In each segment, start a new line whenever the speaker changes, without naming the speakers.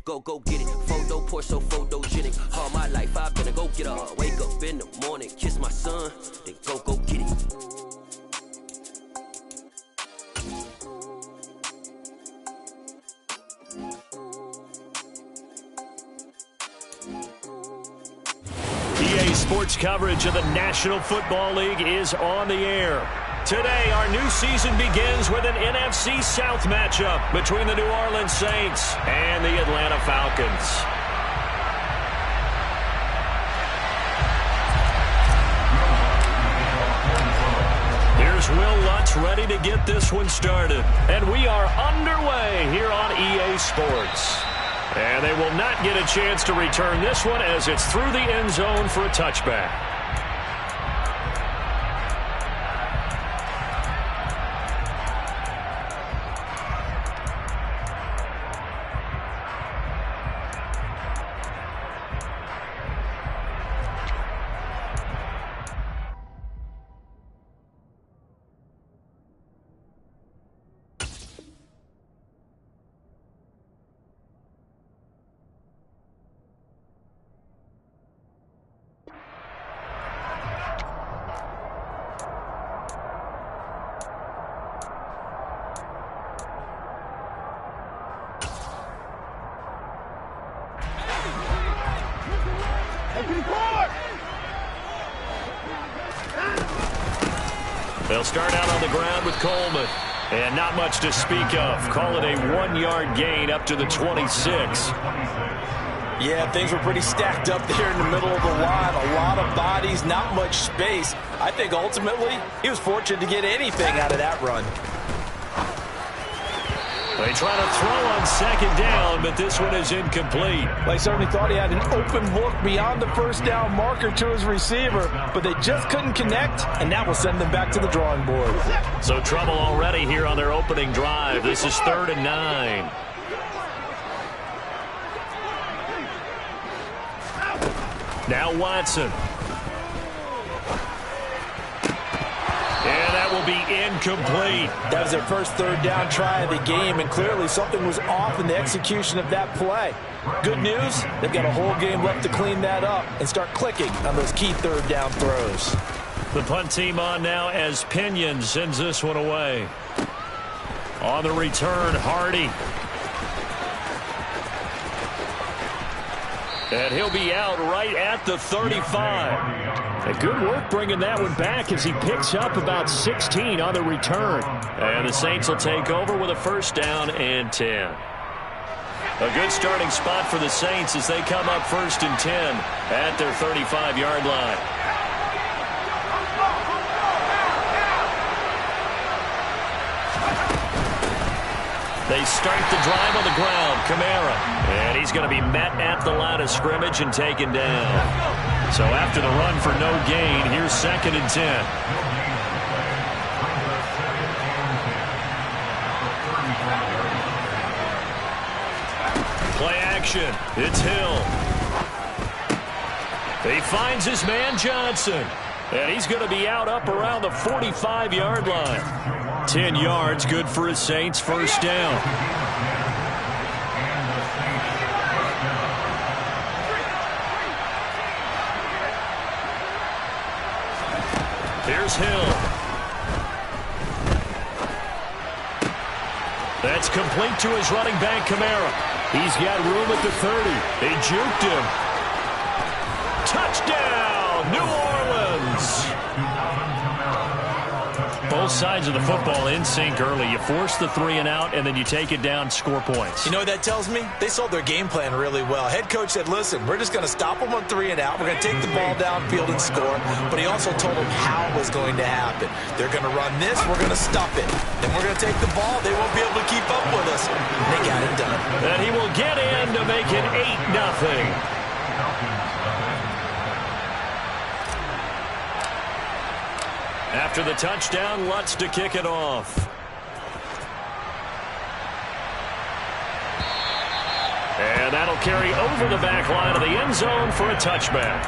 go get it. Photo poor, so photogenic. All my life I've been a go getter. Wake up in the morning, kiss my son, then go get it.
EA Sports coverage of the National Football League is on the air. Today, our new season begins with an NFC South matchup between the New Orleans Saints and the Atlanta Falcons. Here's Will Lutz ready to get this one started. And we are underway here on EA Sports. And they will not get a chance to return this one as it's through the end zone for a touchback. They'll start out on the ground with Coleman. And not much to speak of. Call it a 1-yard gain up to the 26.
Yeah, things were pretty stacked up there in the middle of the line. A lot of bodies, not much space. I think ultimately he was fortunate to get anything out of that run.
They try to throw on second down, but this one is incomplete.
They certainly thought he had an open look beyond the first down marker to his receiver, but they just couldn't connect, and that will send them back to the drawing board.
So trouble already here on their opening drive. This is 3rd and 9. Now Watson. And that will be incomplete.
That was their first 3rd down try of the game, and clearly something was off in the execution of that play. Good news, they've got a whole game left to clean that up and start clicking on those key 3rd down throws.
The punt team on now as Pinion sends this one away. On the return, Hardy. And he'll be out right at the 35. And good work bringing that one back as he picks up about 16 on the return. And the Saints will take over with a 1st down and 10. A good starting spot for the Saints as they come up 1st and 10 at their 35-yard line. They start the drive on the ground. Kamara. And he's going to be met at the line of scrimmage and taken down. So after the run for no gain, here's 2nd and 10. Play action. It's Hill. He finds his man Johnson. And he's going to be out up around the 45-yard line. 10 yards, good for his Saints, 1st down. Here's Hill. That's complete to his running back, Kamara. He's got room at the 30. They juked him. Touchdown, New Orleans. Both sides of the football in sync early. You force the 3 and out, and then you take it down, score points.
You know what that tells me? They sold their game plan really well. Head coach said, listen, we're just going to stop them on 3 and out. We're going to take the ball downfield and score. But he also told them how it was going to happen. They're going to run this. We're going to stop it. Then we're going to take the ball. They won't be able to keep up with us. They got it done.
And he will get in to make it 8-0. After the touchdown, Lutz to kick it off. And that'll carry over the back line of the end zone for a touchback.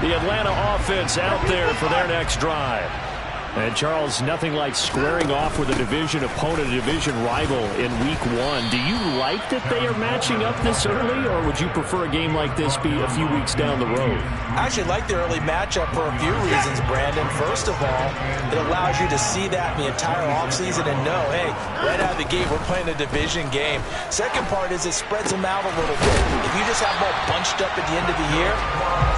The Atlanta offense out there for their next drive. And, Charles, nothing like squaring off with a division opponent, a division rival in Week 1. Do you like that they are matching up this early, or would you prefer a game like this be a few weeks down the road?
I actually like the early matchup for a few reasons, Brandon. First of all, it allows you to see that in the entire offseason and know, hey, right out of the gate, we're playing a division game. Second part is it spreads them out a little bit. If you just have them all bunched up at the end of the year,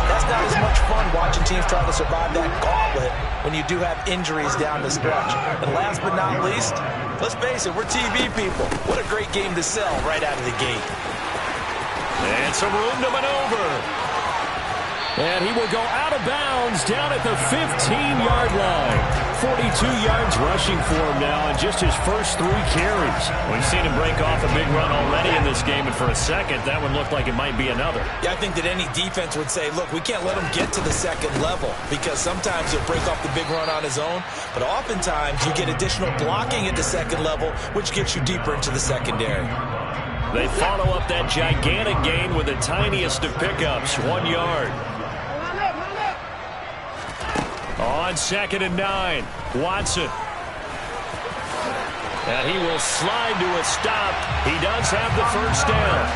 that's not as much fun watching teams try to survive that gauntlet when you do have injuries down the stretch. And last but not least, let's face it, we're TV people. What a great game to sell right out of the gate.
And some room to maneuver. And he will go out of bounds down at the 15-yard line. 42 yards rushing for him now in just his first 3 carries. We've seen him break off a big run already in this game, and for a second, that one looked like it might be another.
Yeah, I think that any defense would say, look, we can't let him get to the second level, because sometimes he'll break off the big run on his own, but oftentimes you get additional blocking at the second level, which gets you deeper into the secondary.
They follow up that gigantic gain with the tiniest of pickups, 1 yard. On 2nd and 9, Watson. And he will slide to a stop. He does have the first down.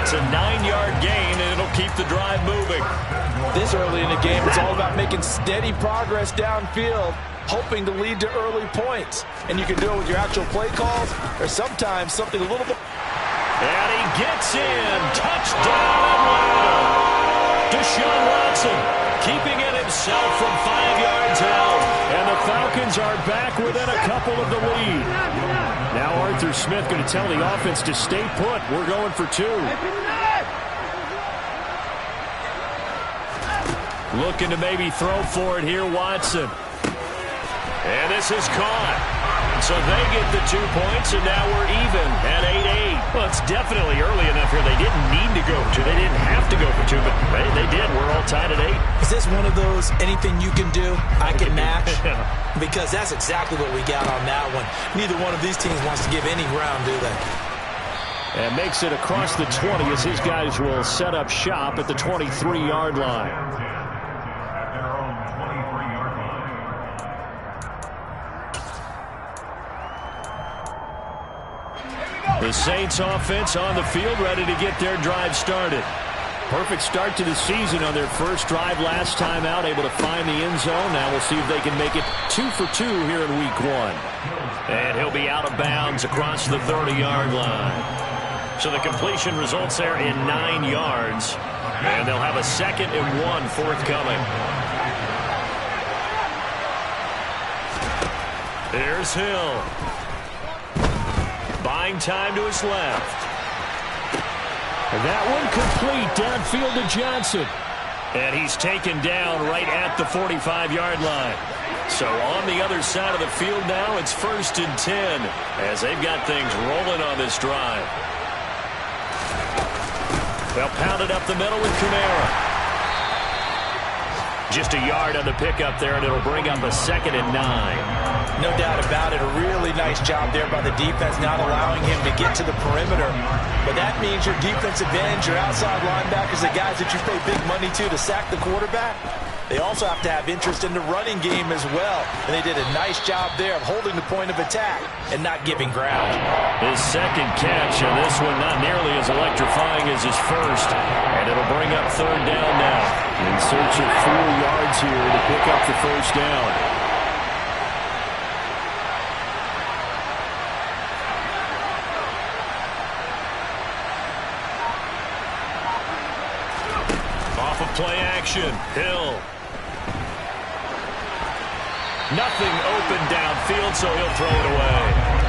It's a 9-yard gain, and it'll keep the drive moving.
This early in the game, it's all about making steady progress downfield, hoping to lead to early points. And you can do it with your actual play calls, or sometimes something a little bit.
And he gets in. Touchdown Atlanta. Deshaun Watson keeping it himself from 5 yards out. And the Falcons are back within a couple of the lead. Now Arthur Smith going to tell the offense to stay put. We're going for 2. Looking to maybe throw for it here, Watson. And this is caught. So they get the 2 points, and now we're even at 8-8. Well, it's definitely early enough here. They didn't need to go for 2. They didn't have to go for 2, but hey, they did. We're all tied at 8.
Is this one of those anything you can do, I can match? Because that's exactly what we got on that one. Neither one of these teams wants to give any ground, do they?
And makes it across the 20 as his guys will set up shop at the 23-yard line. The Saints offense on the field, ready to get their drive started. Perfect start to the season on their first drive last time out, able to find the end zone. Now we'll see if they can make it 2 for 2 here in Week 1. And he'll be out of bounds across the 30-yard line. So the completion results there in 9 yards. And they'll have a 2nd and 1 forthcoming. Here's Hill. Buying time to his left. And that one complete downfield to Johnson. And he's taken down right at the 45-yard line. So on the other side of the field now, it's 1st and 10 as they've got things rolling on this drive. They'll pound it up the middle with Kamara. Just a yard on the pickup there, and it'll bring up a 2nd and 9.
No doubt about it. A really nice job there by the defense, not allowing him to get to the perimeter. But that means your defensive ends, your outside linebackers, the guys that you pay big money to sack the quarterback, they also have to have interest in the running game as well. And they did a nice job there of holding the point of attack and not giving ground.
His 2nd catch, and this one not nearly as electrifying as his first. And it'll bring up 3rd down now. In search of 4 yards here to pick up the first down. Play action. Hill. Nothing open downfield, so he'll throw it away.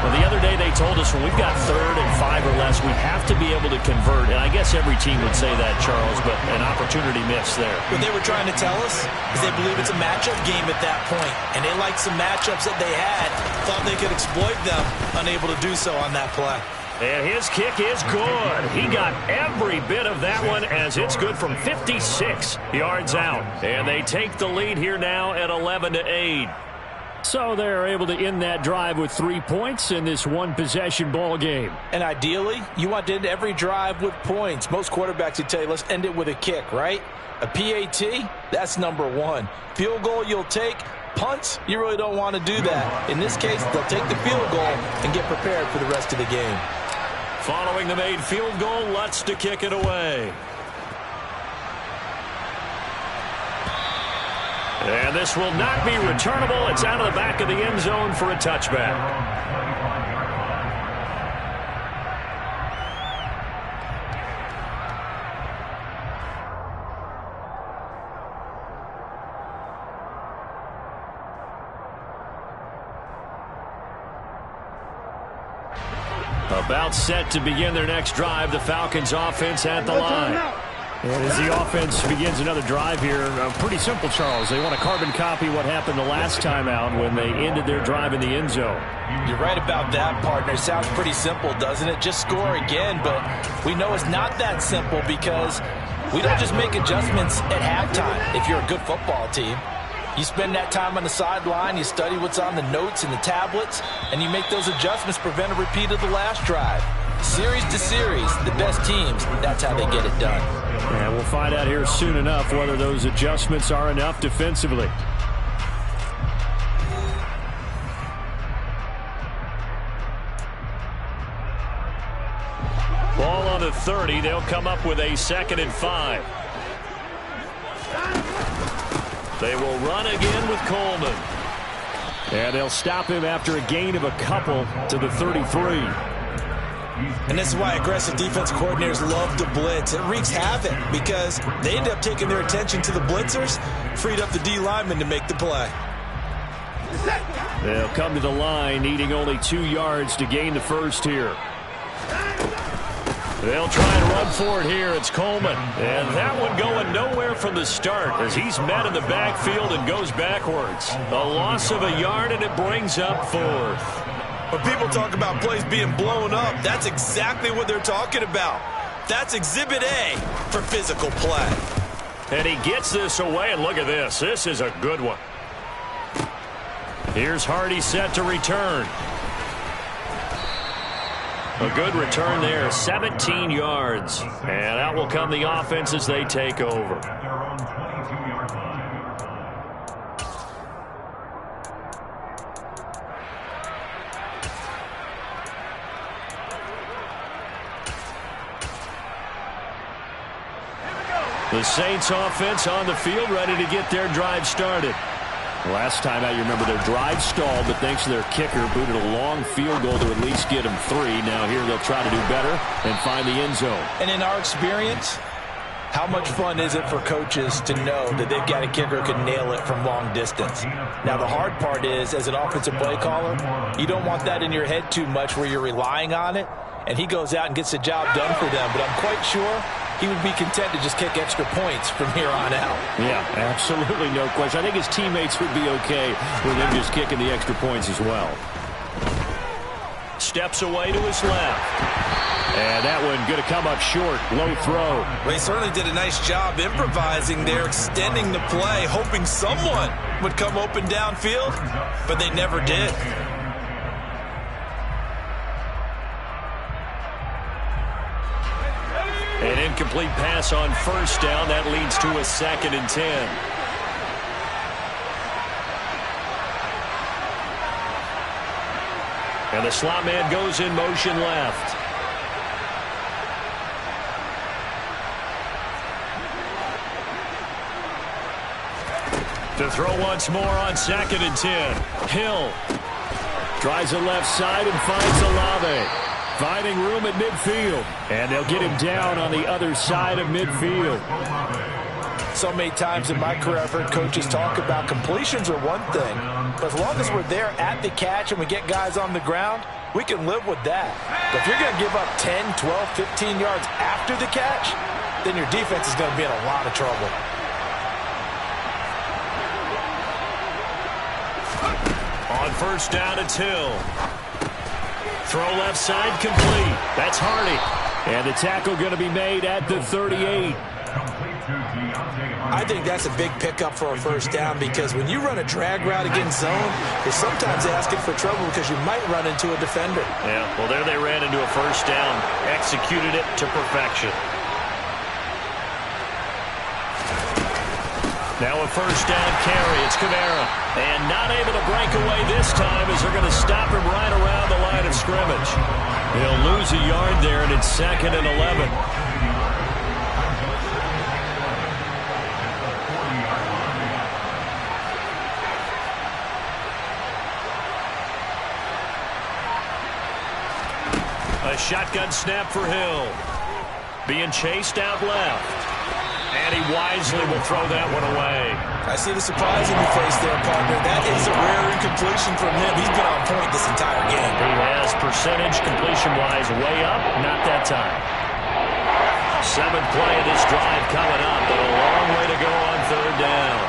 Well, the other day they told us when we've got 3rd and 5 or less, we have to be able to convert. And I guess every team would say that, Charles, but an opportunity missed there.
What they were trying to tell us is they believe it's a matchup game at that point. And they liked some matchups that they had, thought they could exploit them, unable to do so on that play.
And his kick is good. He got every bit of that one as it's good from 56 yards out. And they take the lead here now at 11-8. So they're able to end that drive with 3 points in this one-possession ball game.
And ideally, you want to end every drive with points. Most quarterbacks would tell you, let's end it with a kick, right? A PAT, That's number one. Field goal you'll take. Punts, you really don't want to do that. In this case, they'll take the field goal and get prepared for the rest of the game.
Following the made field goal, Lutz to kick it away. And this will not be returnable. It's out of the back of the end zone for a touchback. About set to begin their next drive, the Falcons offense at the line. And as the offense begins another drive here, pretty simple, Charles. They want to carbon copy what happened the last time out when they ended their drive in the end zone.
You're right about that, partner. Sounds pretty simple, doesn't it? Just score again, but we know it's not that simple because we don't just make adjustments at halftime if you're a good football team. You spend that time on the sideline, you study what's on the notes and the tablets, and you make those adjustments, prevent a repeat of the last drive. Series to series, the best teams, that's how they get it done.
And we'll find out here soon enough whether those adjustments are enough defensively. Ball on the 30. They'll come up with a 2nd and 5. They will run again with Coleman. And they'll stop him after a gain of a couple to the 33.
And this is why aggressive defense coordinators love to blitz. It wreaks havoc because they end up taking their attention to the blitzers, freed up the D lineman to make the play.
They'll come to the line, needing only 2 yards to gain the first here. They'll try and run for it here. It's Coleman. And that one going nowhere from the start as he's met in the backfield and goes backwards. A loss of a yard, and it brings up 4th.
When people talk about plays being blown up, that's exactly what they're talking about. That's Exhibit A for physical play.
And he gets this away, and look at this. This is a good one. Here's Hardy set to return. A good return there, 17 yards. And out will come the offense as they take over. The Saints offense on the field, ready to get their drive started. Last time out, you remember their drive stalled, but thanks to their kicker, booted a long field goal to at least get them 3. Now here they'll try to do better and find the end zone.
And in our experience, how much fun is it for coaches to know that they've got a kicker who can nail it from long distance? Now the hard part is, as an offensive play caller, you don't want that in your head too much where you're relying on it, and he goes out and gets the job done for them. But I'm quite sure he would be content to just kick extra points from here on out.
Yeah, absolutely no question. I think his teammates would be okay with him just kicking the extra points as well. Steps away to his left. And that one going to come up short. Low throw.
Well, he certainly did a nice job improvising there, extending the play, hoping someone would come open downfield, but they never did.
An incomplete pass on first down. That leads to a 2nd and 10. And the slot man goes in motion left. To throw once more on 2nd and 10. Hill tries the left side and finds Olave. Finding room at midfield. And they'll get him down on the other side of midfield.
So many times in my career I've heard coaches talk about completions are one thing, but as long as we're there at the catch and we get guys on the ground, we can live with that. But if you're going to give up 10, 12, 15 yards after the catch, then your defense is going to be in a lot of trouble.
On first down, it's Hill. Throw left side complete. That's Hardy. And the tackle going to be made at the 38.
I think that's a big pickup for a first down because when you run a drag route against zone, you're sometimes asking for trouble because you might run into a defender.
Yeah, well, there they ran into a first down. Executed it to perfection. Now a first down carry. It's Kamara. And not able to break away this time as they're going to stop him right around the line of scrimmage. He'll lose a yard there, and it's 2nd and 11. A shotgun snap for Hill. Being chased out left. And he wisely will throw that one away.
I see the surprise in your face there, partner. That is a rare incompletion from him. He's been on point this entire game.
He has percentage completion-wise way up. Not that time. 7th play of this drive coming up, but a long way to go on 3rd down.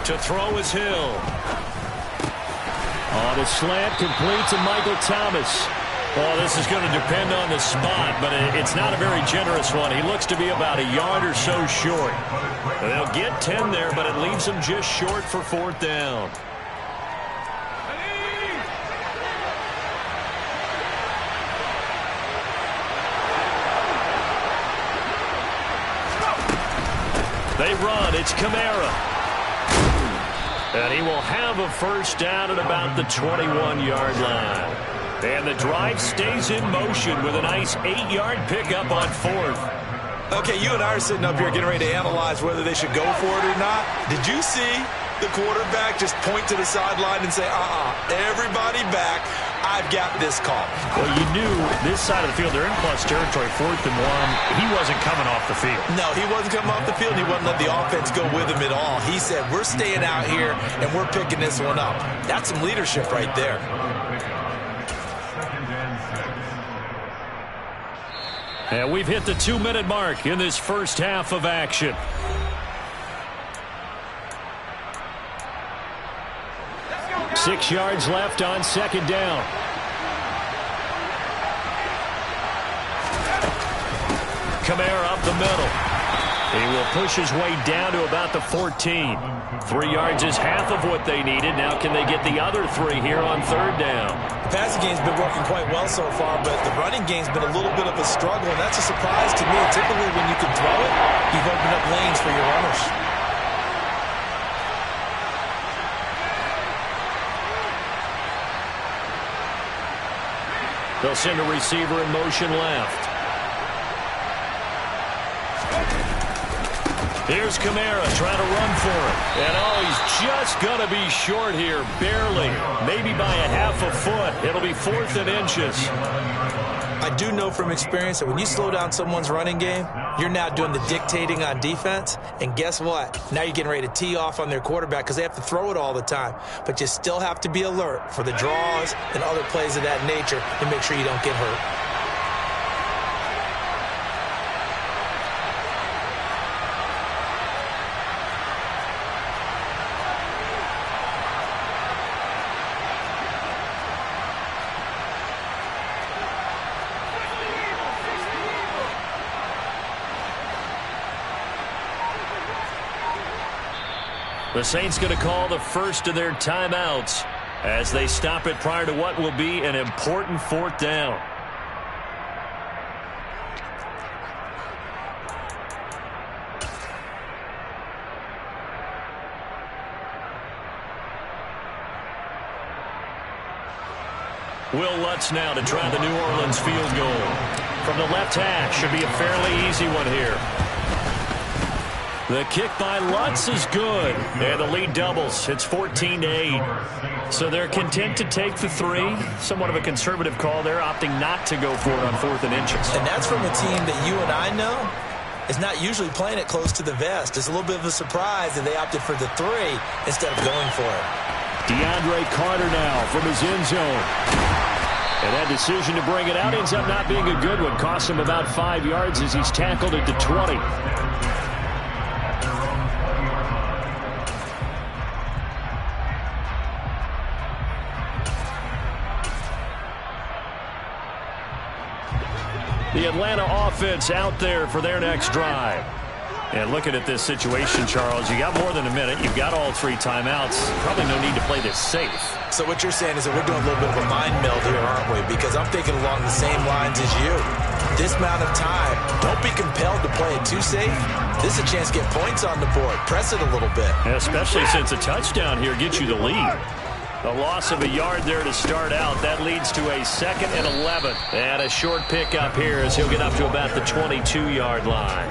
To throw is Hill. On a slant, complete to Michael Thomas. Well, this is going to depend on the spot, but it's not a very generous one. He looks to be about a yard or so short. They'll get 10 there, but it leaves them just short for 4th down. They run. It's Kamara. And he will have a first down at about the 21-yard line. And the drive stays in motion with a nice 8-yard pickup on 4th.
Okay, you and I are sitting up here getting ready to analyze whether they should go for it or not. Did you see the quarterback just point to the sideline and say, everybody back, I've got this call?
Well, you knew this side of the field, they're in plus territory, 4th and 1. He wasn't coming off the field.
No, he wasn't coming off the field. He wouldn't let the offense go with him at all. He said, we're staying out here, and we're picking this one up. That's some leadership right there.
And we've hit the 2-minute mark in this first half of action. Six yards left on 2nd down. Kamara up the middle. He will push his way down to about the 14. 3 yards is half of what they needed. Now can they get the other 3 here on 3rd down?
The passing game's been working quite well so far, but the running game's been a little bit of a struggle, and that's a surprise to me. Typically, when you can throw it, you've opened up lanes for your runners.
They'll send a receiver in motion left. Here's Kamara trying to run for it. And he's just going to be short here, barely. Maybe by a half a foot. It'll be 4th and inches.
I do know from experience that when you slow down someone's running game, you're now doing the dictating on defense. And guess what? Now you're getting ready to tee off on their quarterback because they have to throw it all the time. But you still have to be alert for the draws and other plays of that nature to make sure you don't get hurt.
The Saints going to call the first of their timeouts as they stop it prior to what will be an important 4th down. Will Lutz now to try the New Orleans field goal. From the left hash, should be a fairly easy one here. The kick by Lutz is good. And the lead doubles. It's 14-8. So they're content to take the 3. Somewhat of a conservative call there, opting not to go for it on 4th and inches.
And that's from a team that you and I know is not usually playing it close to the vest. It's a little bit of a surprise that they opted for the 3 instead of going for it.
DeAndre Carter now from his end zone. And that decision to bring it out ends up not being a good one. Costs him about 5 yards as he's tackled at the 20. The Atlanta offense out there for their next drive. And looking at this situation, Charles, you got more than a minute. You've got all 3 timeouts. Probably no need to play this safe.
So what you're saying is that we're doing a little bit of a mind meld here, aren't we? Because I'm thinking along the same lines as you. This amount of time, don't be compelled to play it too safe. This is a chance to get points on the board. Press it a little bit.
And especially since a touchdown here gets you the lead. A loss of a yard there to start out. That leads to a 2nd and 11. And a short pickup here as he'll get up to about the 22-yard line.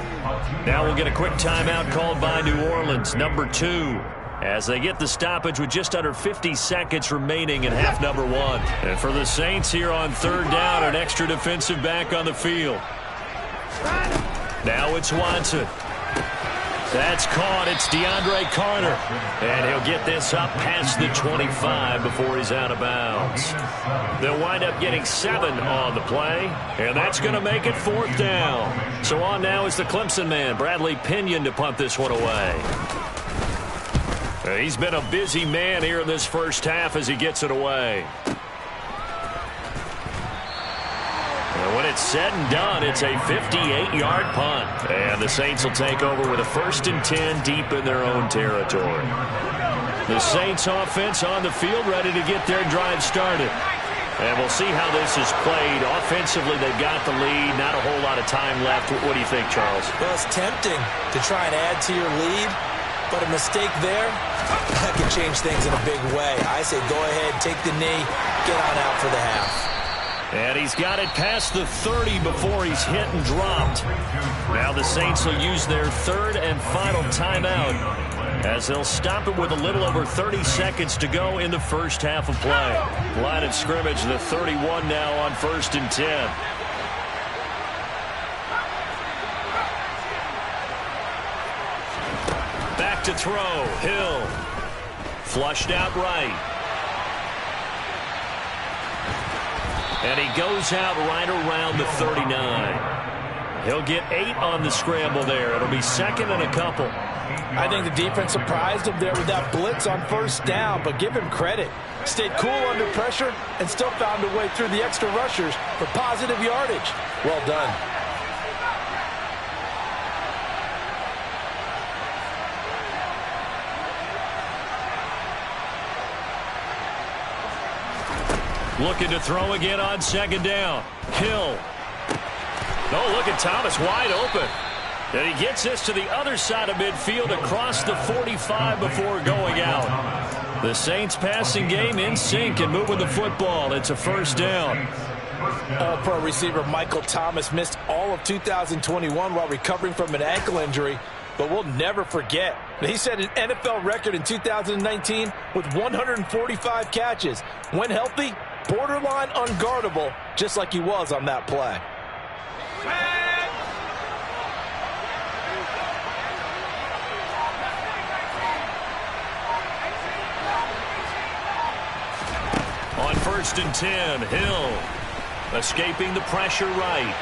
Now we'll get a quick timeout called by New Orleans, number 2. As they get the stoppage with just under 50 seconds remaining in half number 1. And for the Saints here on 3rd down, an extra defensive back on the field. Now it's Watson. That's caught. It's DeAndre Carter. And he'll get this up past the 25 before he's out of bounds. They'll wind up getting 7 on the play. And that's going to make it 4th down. So on now is the Clemson man, Bradley Pinion, to punt this one away. He's been a busy man here in this first half as he gets it away. And when it's said and done, it's a 58-yard punt. And the Saints will take over with a 1st and 10 deep in their own territory. The Saints offense on the field ready to get their drive started. And we'll see how this is played. Offensively, they've got the lead. Not a whole lot of time left. What do you think, Charles?
Well, it's tempting to try and add to your lead. But a mistake there, that can change things in a big way. I say go ahead, take the knee, get on out for the half.
And he's got it past the 30 before he's hit and dropped. Now the Saints will use their 3rd and final timeout as they'll stop it with a little over 30 seconds to go in the first half of play. Line of scrimmage, the 31 now on 1st and 10. Back to throw. Hill. Flushed out right. And he goes out right around the 39. He'll get 8 on the scramble there. It'll be 2nd and a couple.
I think the defense surprised him there with that blitz on 1st down, but give him credit. Stayed cool under pressure and still found a way through the extra rushers for positive yardage. Well done.
Looking to throw again on 2nd down. Hill. Oh, look at Thomas wide open. And he gets this to the other side of midfield across the 45 before going out. The Saints passing game in sync and moving the football. It's a 1st down.
All-pro receiver Michael Thomas missed all of 2021 while recovering from an ankle injury. But we'll never forget, he set an NFL record in 2019 with 145 catches. When healthy, borderline unguardable, just like he was on that play.
On 1st and 10, Hill escaping the pressure right.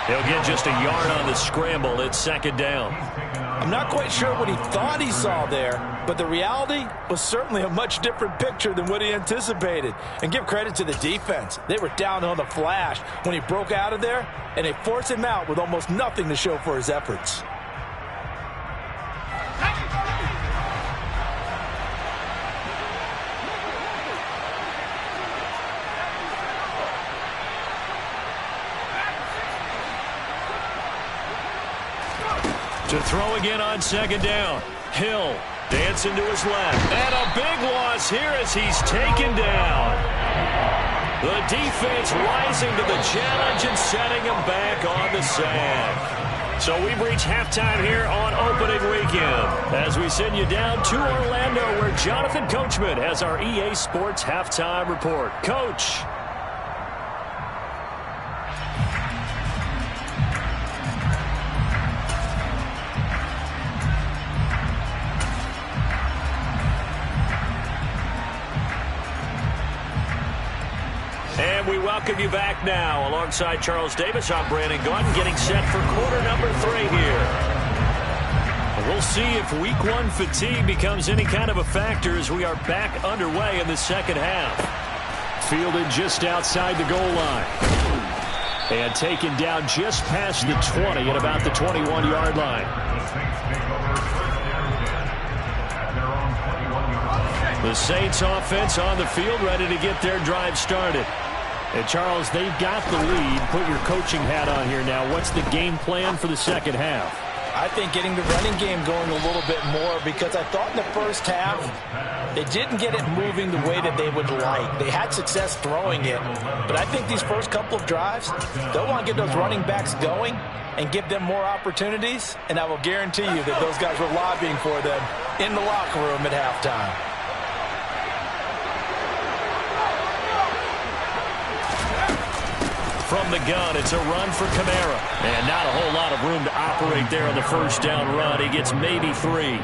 He'll get just a yard on the scramble. It's 2nd down.
I'm not quite sure what he thought he saw there, but the reality was certainly a much different picture than what he anticipated. And give credit to the defense. They were down on the flash when he broke out of there, and they forced him out with almost nothing to show for his efforts.
To throw again on 2nd down. Hill dancing to his left. And a big loss here as he's taken down. The defense rising to the challenge and setting him back on the sand. So we've reached halftime here on opening weekend as we send you down to Orlando where Jonathan Coachman has our EA Sports halftime report. Coach. And we welcome you back now. Alongside Charles Davis, I'm Brandon Gaudin, getting set for quarter number 3 here. And we'll see if week 1 fatigue becomes any kind of a factor as we are back underway in the second half. Fielded just outside the goal line. And taken down just past the 20 at about the 21-yard line. The Saints offense on the field, ready to get their drive started. And Charles, they've got the lead. Put your coaching hat on here now. What's the game plan for the second half?
I think getting the running game going a little bit more, because I thought in the first half they didn't get it moving the way that they would like. They had success throwing it, but I think these first couple of drives, they'll want to get those running backs going and give them more opportunities, and I will guarantee you that those guys were lobbying for them in the locker room at halftime.
From the gun, it's a run for Kamara. And not a whole lot of room to operate there on the first down run. He gets maybe 3.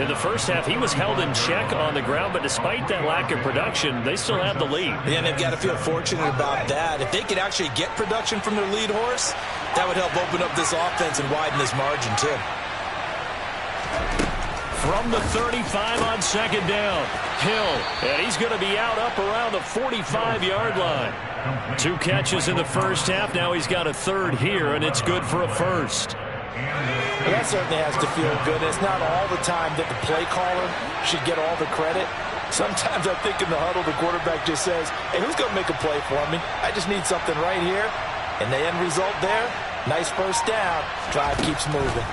In the first half, he was held in check on the ground, but despite that lack of production, they still have the lead.
Yeah, and they've got to feel fortunate about that. If they could actually get production from their lead horse, that would help open up this offense and widen this margin, too.
From the 35 on second down, Hill, and he's going to be out up around the 45-yard line. 2 catches in the first half. Now he's got a third here, and it's good for a first.
Well, that certainly has to feel good. It's not all the time that the play caller should get all the credit. Sometimes I think in the huddle, the quarterback just says, hey, who's going to make a play for me? I just need something right here. And the end result there, nice first down. Drive keeps moving.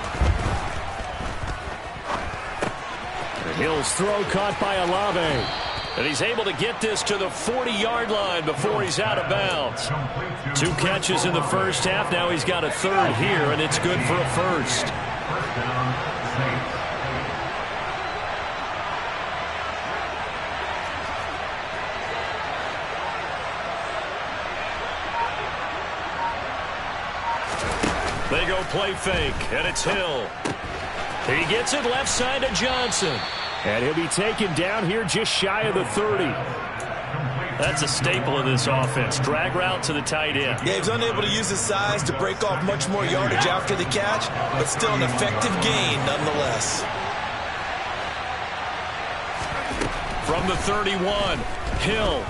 Hill's throw caught by Olave. And he's able to get this to the 40-yard line before he's out of bounds. 2 catches in the first half. Now he's got a third here, and it's good for a first. They go play fake, and it's Hill. He gets it left side to Johnson. And he'll be taken down here just shy of the 30. That's a staple of this offense. Drag route to the tight end.
Yeah, he's unable to use his size to break off much more yardage after the catch, but still an effective gain nonetheless.
From the 31, Hill.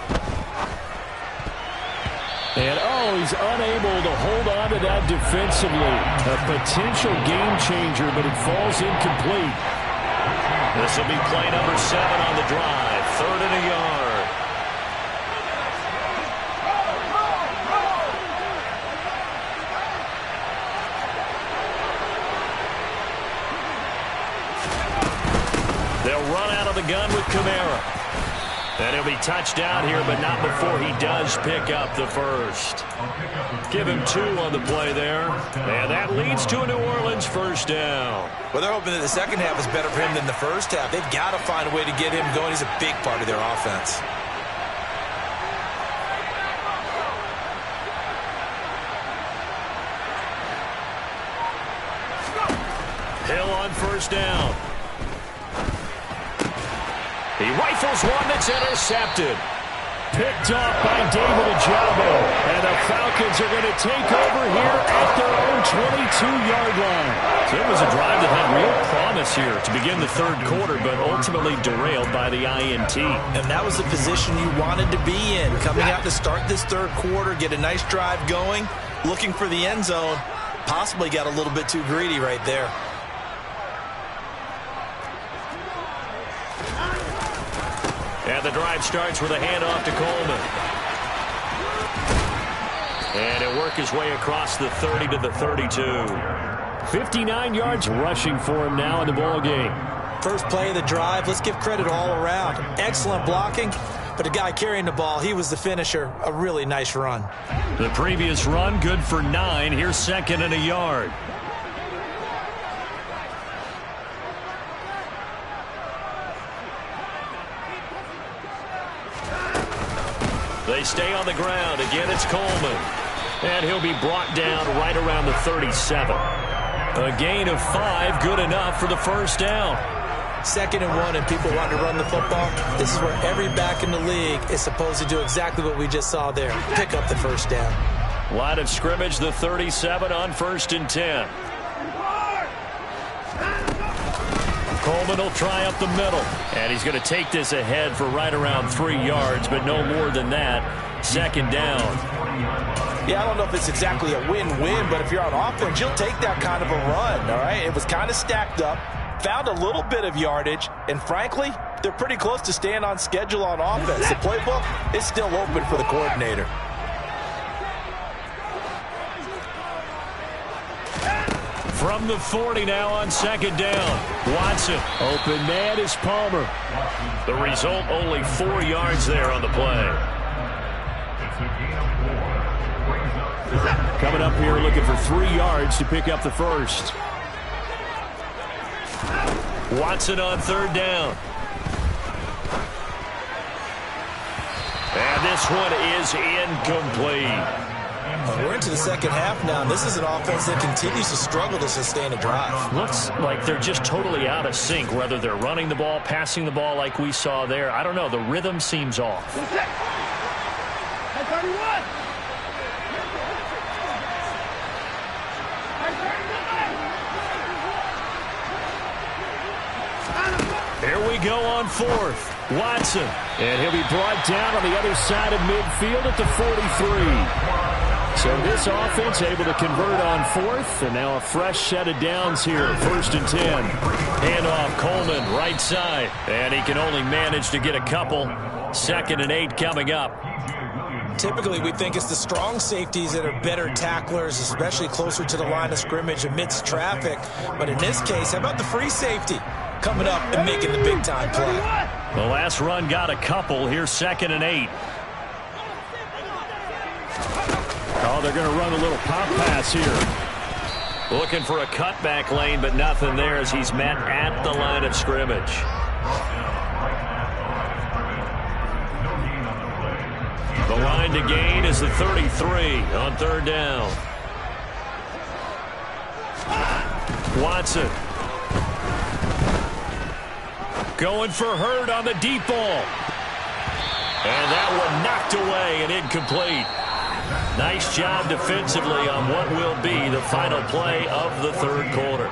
And, he's unable to hold on to that defensively. A potential game changer, but it falls incomplete. This will be play number 7 on the drive. 3rd and a yard. They'll run out of the gun with Kamara. And he'll be touched down here, but not before he does pick up the first. Give him 2 on the play there. And that leads to a New Orleans first down.
Well, they're hoping that the second half is better for him than the first half. They've got to find a way to get him going. He's a big part of their offense.
Hill on first down. He rifles one that's intercepted. Picked off by David Ojabo. And the Falcons are going to take over here at their own 22-yard line. So it was a drive that had real promise here to begin the third quarter, but ultimately derailed by the INT.
And that was the position you wanted to be in. Coming out to start this third quarter, get a nice drive going, looking for the end zone. Possibly got a little bit too greedy right there.
And the drive starts with a handoff to Coleman. And he'll work his way across the 30 to the 32. 59 yards rushing for him now in the ballgame.
First play of the drive, let's give credit all around. Excellent blocking, but the guy carrying the ball, he was the finisher. A really nice run.
The previous run, good for 9. Here's 2nd and a yard. They stay on the ground. Again, it's Coleman. And he'll be brought down right around the 37. A gain of 5, good enough for the first down.
2nd and 1, and people want to run the football. This is where every back in the league is supposed to do exactly what we just saw there. Pick up the first down.
Line of scrimmage, the 37 on 1st and 10. Coleman will try up the middle. And he's going to take this ahead for right around 3 yards, but no more than that. 2nd down.
Yeah, I don't know if it's exactly a win-win, but if you're on offense, you'll take that kind of a run, all right? It was kind of stacked up, found a little bit of yardage, and frankly, they're pretty close to staying on schedule on offense. The playbook is still open for the coordinator.
From the 40 now on second down. Watson, open man is Palmer. The result, only 4 yards there on the play. Coming up here looking for 3 yards to pick up the first. Watson on third down. And this one is incomplete.
We're into the second half now, and this is an offense that continues to struggle to sustain a drive.
Looks like they're just totally out of sync, whether they're running the ball, passing the ball like we saw there. I don't know. The rhythm seems off. Here we go on fourth. Watson. And he'll be brought down on the other side of midfield at the 43. So this offense able to convert on fourth, and now a fresh set of downs here. 1st and 10. Handoff, Coleman, right side. And he can only manage to get a couple. 2nd and 8 coming up.
Typically, we think it's the strong safeties that are better tacklers, especially closer to the line of scrimmage amidst traffic. But in this case, how about the free safety coming up and making the big-time play?
The last run got a couple. Here's 2nd and 8. Oh, they're going to run a little pop pass here. Looking for a cutback lane, but nothing there as he's met at the line of scrimmage. The line to gain is the 33 on third down. Watson. Going for Hurd on the deep ball. And that one knocked away and incomplete. Nice job defensively on what will be the final play of the third quarter.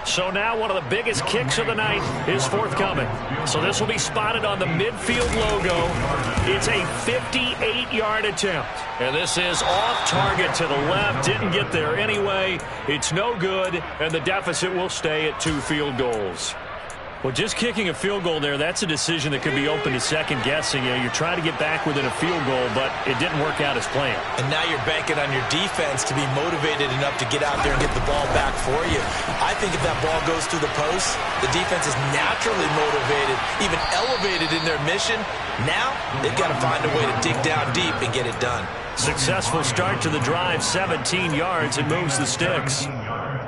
So now one of the biggest kicks of the night is forthcoming. So this will be spotted on the midfield logo. It's a 58-yard attempt. And this is off target to the left. Didn't get there anyway. It's no good, and the deficit will stay at 2 field goals. Well, just kicking a field goal there, that's a decision that could be open to second guessing. You know, you're trying to get back within a field goal, but it didn't work out as planned. And
now you're banking on your defense to be motivated enough to get out there and get the ball back for you. I think if that ball goes through the post, the defense is naturally motivated, even elevated in their mission. Now they've got to find a way to dig down deep and get it done.
Successful start to the drive, 17 yards, and moves the sticks.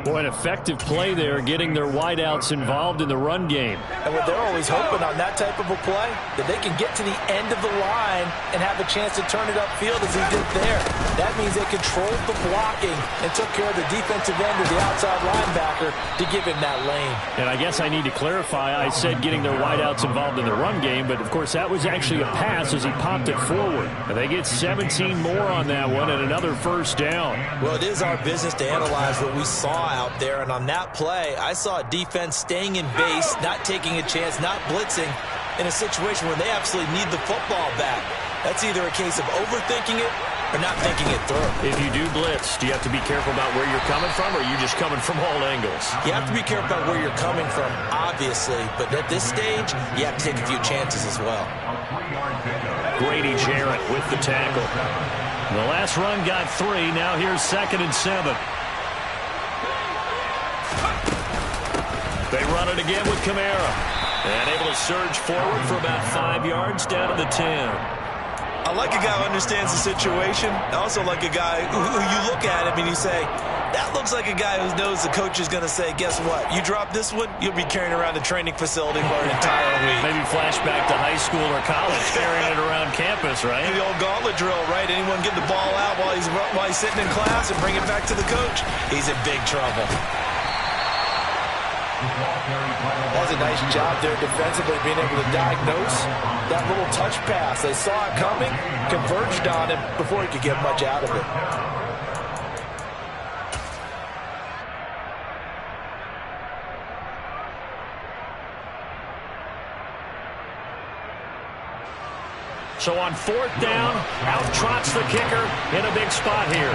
Boy, an effective play there, getting their wideouts involved in the run game.
And what they're always hoping on that type of a play, that they can get to the end of the line and have a chance to turn it upfield as he did there. That means they controlled the blocking and took care of the defensive end or the outside linebacker to give him that lane.
And I guess I need to clarify, I said getting their wideouts involved in the run game, but of course that was actually a pass as he popped it forward. And they get 17 more on that one and another first down.
Well, it is our business to analyze what we saw out there, and on that play, I saw a defense staying in base, not taking a chance, not blitzing in a situation where they absolutely need the football back. That's either a case of overthinking it or not thinking it through.
If you do blitz, do you have to be careful about where you're coming from, or are you just coming from all angles?
You have to be careful about where you're coming from, obviously, but at this stage, you have to take a few chances as well.
Grady Jarrett with the tackle. The last run got 3. Now here's 2nd and 7. They run it again with Kamara. And able to surge forward for about 5 yards down to the 10.
I like a guy who understands the situation. I also like a guy who you look at him and you say, that looks like a guy who knows the coach is going to say, guess what? You drop this one, you'll be carrying around the training facility for an entire week.
Maybe flashback to high school or college, carrying it around campus, right?
The old gauntlet drill, right? Anyone get the ball out while he's sitting in class and bring it back to the coach? He's in big trouble. That's a nice job there defensively, being able to diagnose that little touch pass. They saw it coming, converged on him before he could get much out of it.
So on 4th down, out trots the kicker in a big spot here.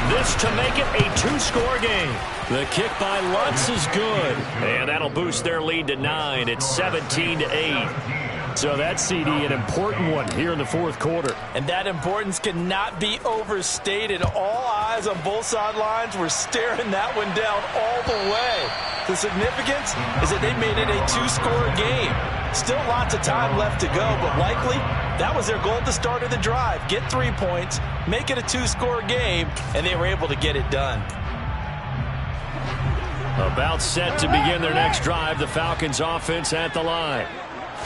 This to make it a 2-score game. The kick by Lutz is good. And that'll boost their lead to 9. It's 17-8. So that's, CD, an important one here in the 4th quarter.
And that importance cannot be overstated. All eyes on both sidelines were staring that one down all the way. The significance is that they made it a 2-score game. Still lots of time left to go, but likely that was their goal at the start of the drive. Get 3 points, make it a 2-score game, and they were able to get it done.
About set to begin their next drive, the Falcons offense at the line.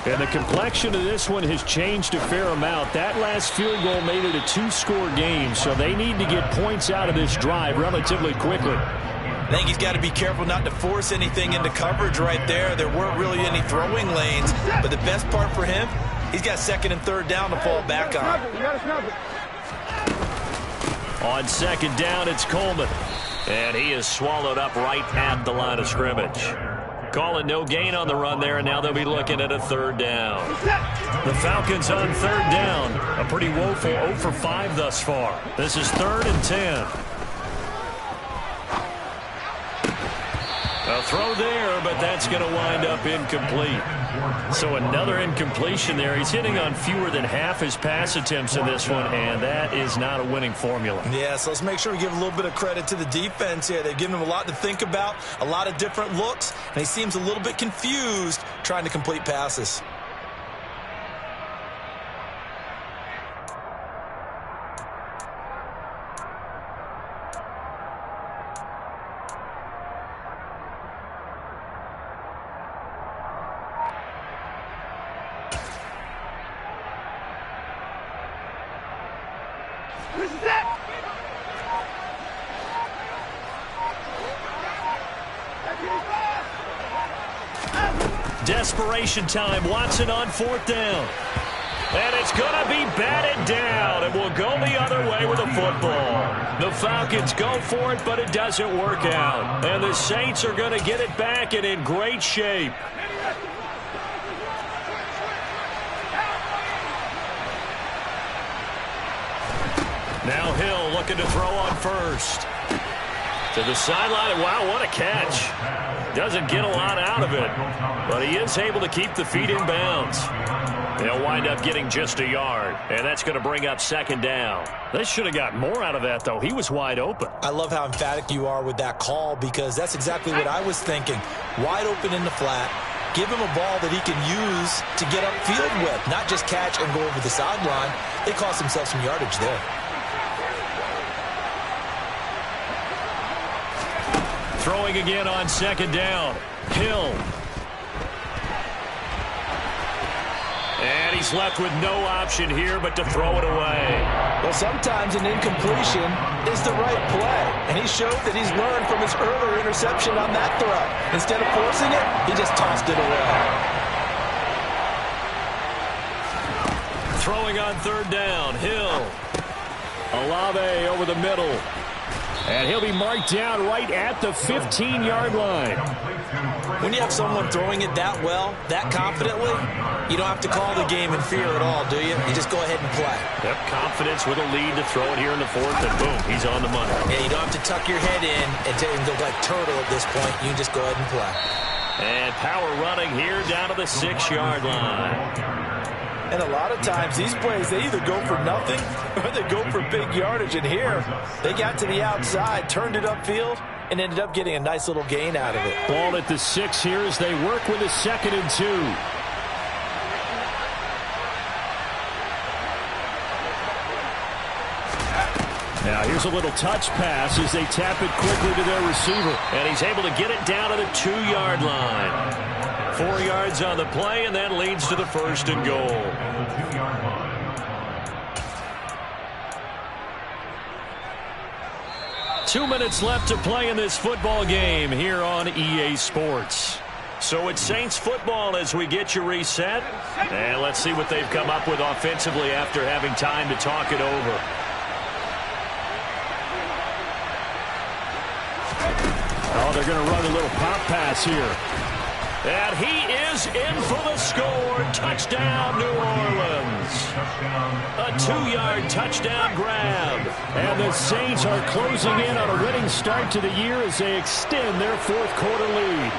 And the complexion of this one has changed a fair amount. That last field goal made it a 2-score game, so they need to get points out of this drive relatively quickly.
I think he's got to be careful not to force anything into coverage right there. There weren't really any throwing lanes, but the best part for him, he's got 2nd and 3rd down to fall back on.
On 2nd down, it's Coleman. And he is swallowed up right at the line of scrimmage. Calling no gain on the run there, and now they'll be looking at a 3rd down. The Falcons on 3rd down. A pretty woeful 0 for 5 thus far. This is 3rd and 10. A throw there, but that's going to wind up incomplete. So another incompletion there. He's hitting on fewer than half his pass attempts in this one, and that is not a winning formula.
Yeah, so let's make sure we give a little bit of credit to the defense here. They've given him a lot to think about, a lot of different looks, and he seems a little bit confused trying to complete passes.
Desperation time. Watson on 4th down. And it's going to be batted down. It will go the other way with the football. The Falcons go for it, but it doesn't work out. And the Saints are going to get it back and in great shape. Now Hill looking to throw on 1st. To the sideline. Wow, what a catch. Doesn't get a lot out of it, but he is able to keep the feet in bounds. They'll wind up getting just a yard, and that's going to bring up 2nd down. They should have got more out of that, though. He was wide open.
I love how emphatic you are with that call, because that's exactly what I was thinking. Wide open in the flat. Give him a ball that he can use to get upfield with, not just catch and go over the sideline. They cost themselves some yardage there.
Throwing again on 2nd down. Hill. And he's left with no option here but to throw it away.
Well, sometimes an incompletion is the right play. And he showed that he's learned from his earlier interception on that throw. Instead of forcing it, he just tossed it away.
Throwing on 3rd down. Hill. Olave over the middle. And he'll be marked down right at the 15-yard line.
When you have someone throwing it that well, that confidently, you don't have to call the game in fear at all, do you? You just go ahead and play.
Yep, confidence with a lead to throw it here in the 4th, and boom, he's on the money.
Yeah, you don't have to tuck your head in and go like turtle at this point. You can just go ahead and play.
And power running here down to the 6-yard line.
And a lot of times, these plays, they either go for nothing or they go for big yardage. And here, they got to the outside, turned it upfield, and ended up getting a nice little gain out of it.
Ball at the 6 here as they work with a 2nd and 2. Now here's a little touch pass as they tap it quickly to their receiver. And he's able to get it down to the 2-yard line. 4 yards on the play, and that leads to the 1st and goal. Two minutes left to play in this football game here on EA Sports. So it's Saints football as we get you reset. And let's see what they've come up with offensively after having time to talk it over. Oh, they're going to run a little pop pass here. And he is in for the score. Touchdown, New Orleans. A 2-yard touchdown grab. And the Saints are closing in on a winning start to the year as they extend their fourth-quarter lead.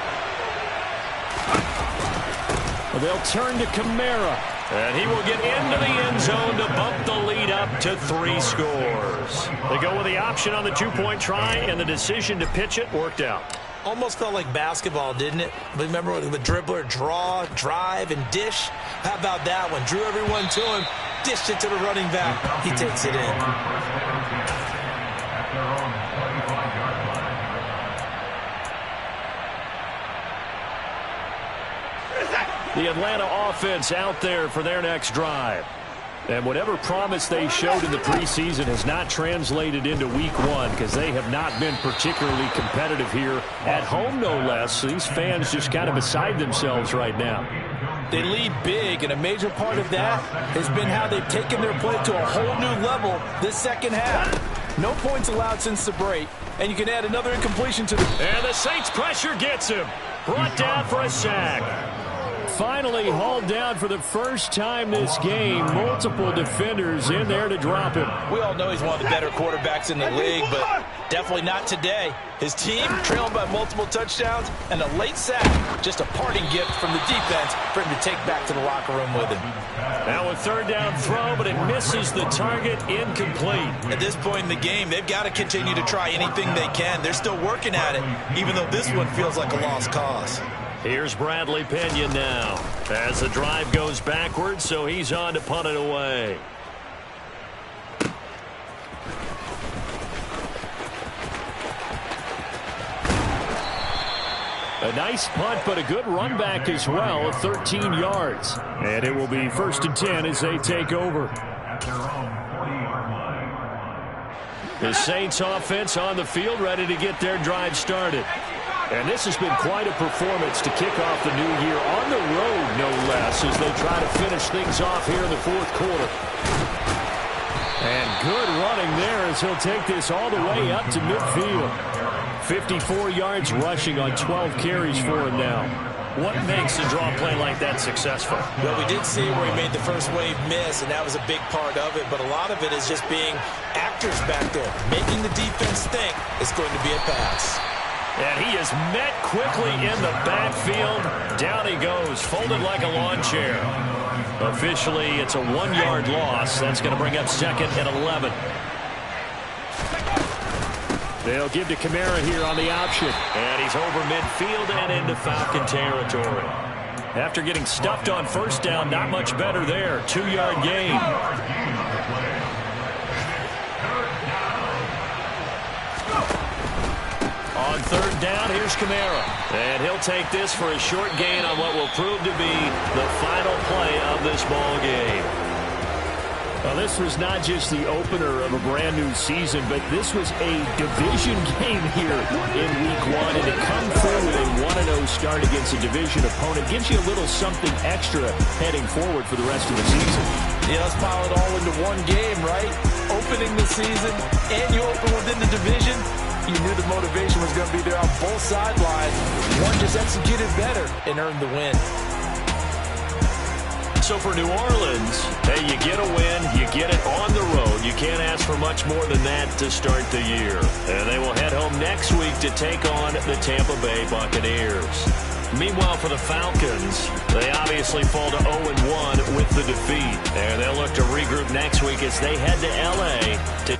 They'll turn to Kamara. And he will get into the end zone to bump the lead up to 3 scores. They go with the option on the 2-point try, and the decision to pitch it worked out.
Almost felt like basketball, didn't it? Remember the dribbler, draw, drive, and dish? How about that one? Drew everyone to him, dished it to the running back. He takes it in.
The Atlanta offense out there for their next drive. And whatever promise they showed in the preseason has not translated into week 1 because they have not been particularly competitive here at home, no less. So these fans just kind of beside themselves right now.
They lead big, and a major part of that has been how they've taken their play to a whole new level this second half. No points allowed since the break, and you can add another incompletion to the...
And the Saints pressure gets him. Brought down for a sack. Finally hauled down for the first time this game. Multiple defenders in there to drop him.
We all know he's one of the better quarterbacks in the league, but definitely not today. His team trailing by multiple touchdowns and a late sack. Just a parting gift from the defense for him to take back to the locker room with him.
Now a third down throw, but it misses the target. Incomplete.
At this point in the game, they've got to continue to try anything they can. They're still working at it, even though this one feels like a lost cause.
Here's Bradley Pinion now as the drive goes backwards, so he's on to punt it away. A nice punt, but a good run back as well of 13 yards. And it will be 1st and 10 as they take over. The Saints offense on the field ready to get their drive started. And this has been quite a performance to kick off the new year on the road, no less, as they try to finish things off here in the fourth quarter. And good running there as he'll take this all the way up to midfield. 54 yards rushing on 12 carries for him now. What makes a draw play like that successful?
Well, we did see where he made the first wave miss, and that was a big part of it. But a lot of it is just being actors back there, making the defense think it's going to be a pass.
And he is met quickly in the backfield. Down he goes, folded like a lawn chair. Officially, it's a 1-yard loss. That's going to bring up 2nd and 11. They'll give to Kamara here on the option. And he's over midfield and into Falcon territory. After getting stuffed on first down, not much better there. 2-yard gain. On third down, here's Kamara. And he'll take this for a short gain on what will prove to be the final play of this ball game. Well, this was not just the opener of a brand new season, but this was a division game here in week 1. And to come through with a 1-0 start against a division opponent gives you a little something extra heading forward for the rest of the season.
Yeah, let's pile it all into one game, right? Opening the season, and you open within the division. You knew the motivation was going to be there on both sidelines. One just executed better and earned the win.
So for New Orleans, hey, you get a win, you get it on the road. You can't ask for much more than that to start the year. And they will head home next week to take on the Tampa Bay Buccaneers. Meanwhile, for the Falcons, they obviously fall to 0-1 with the defeat. And they'll look to regroup next week as they head to L.A. to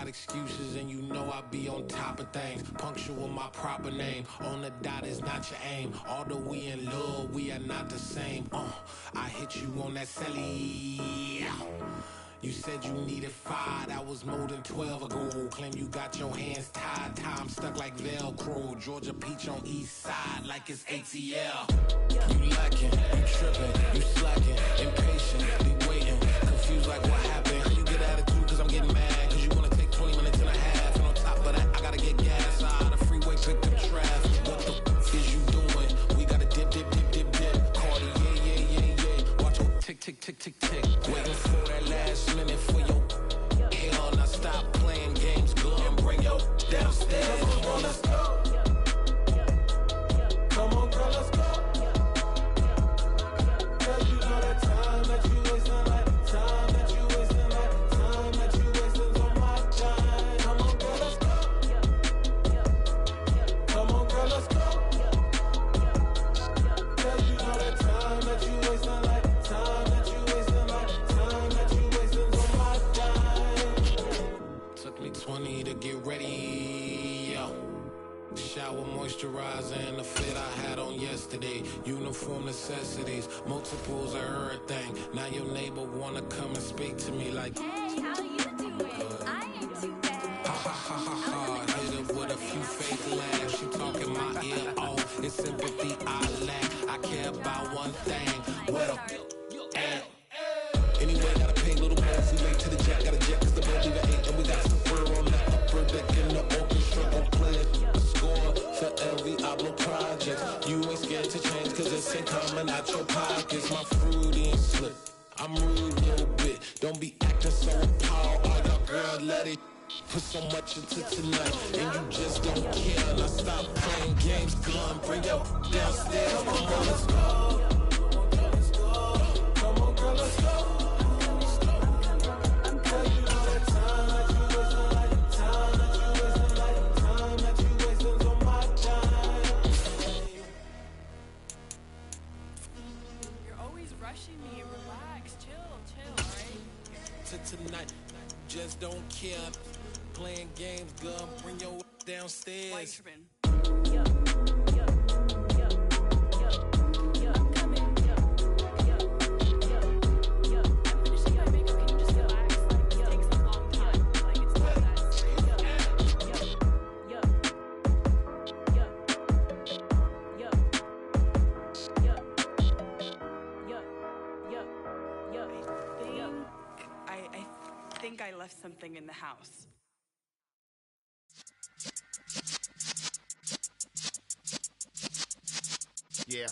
excuses, and you know I be on top of things. Punctual my proper name. On the dot is not your aim. Although we in love, we are not the same. I hit you on that celly. You said you needed 5, that was more than 12 ago. Claim you got your hands tied, time stuck like Velcro. Georgia Peach on east side like it's ATL. You lacking, you tripping, you slacking, impatient, waiting, confused like what happened. You get attitude cause I'm getting mad, cause you wanna take 20 minutes and a half. And on top of that, I gotta get gas out of the freeway, pick the to get ready. Shower, moisturizer, and the fit I had on yesterday. Uniform necessities, multiples of everything. Now your neighbor wanna come and speak to me like,
hey, how you doing? I ain't too bad.
ha ha ha ha ha. Hit her with a few fake laughs. She talking my ear off. It's sympathy I lack. I care about one thing. What up? Anyway, gotta pay a little more. We late to the jack, got a jet, cause the boat leave at 8. And we got some fur on that upper deck in the orchestra. On play a score for every Ablo project. You ain't scared to change, cause it's ain't coming out your pockets. My fruity and slip. I'm rude a little bit. Don't be acting so appalled. All your girl, let it put so much into tonight. And you just don't care. And I stop playing games. Gun, bring your downstairs. Come on, girl, let's go. Come on, girl, let's go. Tonight, just don't care. Playing games, gun, bring your downstairs.
I think I left something in the house.
Yeah.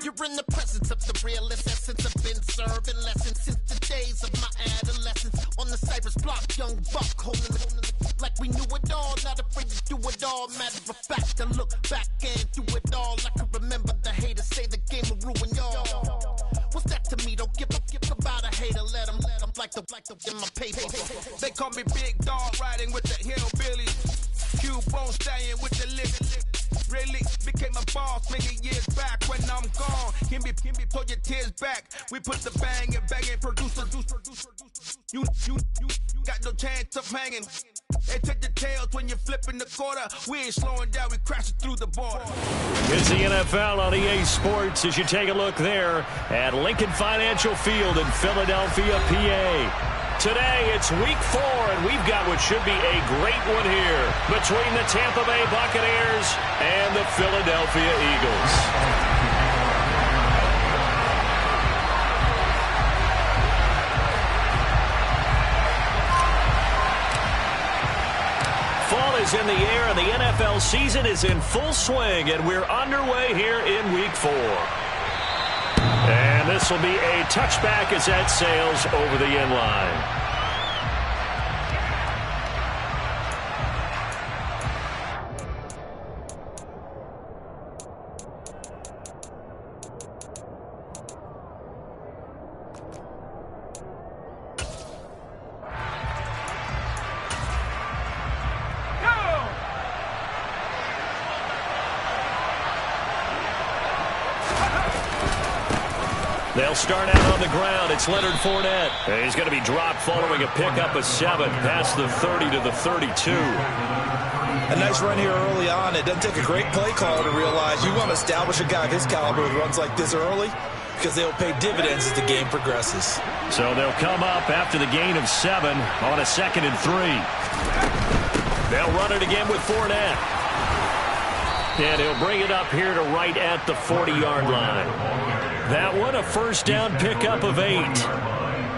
You're in the presence of the realest essence. I've been serving lessons since the days of my adolescence. On the Cypress block, young buck holding it like we knew it all. Not afraid to do it all. Matter of fact, I look back and do it all. I can remember the haters say the game will ruin y'all. What's that to me? Don't give about a hater. Let them like the in my paper.
They call me Big Dog, riding with the hillbillies. Q-Bone staying with the lick. Really became a boss many years back. When I'm gone, can be pull your tears back. We put the bang and producer. You got no chance of hanging. They take the tails when you're flipping the quarter. We ain't slowing down, we crashing through the border.
It's the NFL on EA Sports as you take a look there at Lincoln Financial Field in Philadelphia, PA. Today, it's week 4, and we've got what should be a great one here between the Tampa Bay Buccaneers and the Philadelphia Eagles. Fall is in the air, and the NFL season is in full swing, and we're underway here in week 4. And this will be a touchback as that sails over the end line. They'll start out on the ground. It's Leonard Fournette. And he's going to be dropped following a pickup of 7 past the 30 to the 32.
A nice run here early on. It doesn't take a great play caller to realize you want to establish a guy of his caliber with runs like this early because they'll pay dividends as the game progresses.
So they'll come up after the gain of 7 on a 2nd and 3. They'll run it again with Fournette. And he'll bring it up here to right at the 40-yard line. That one, a first down pickup of 8.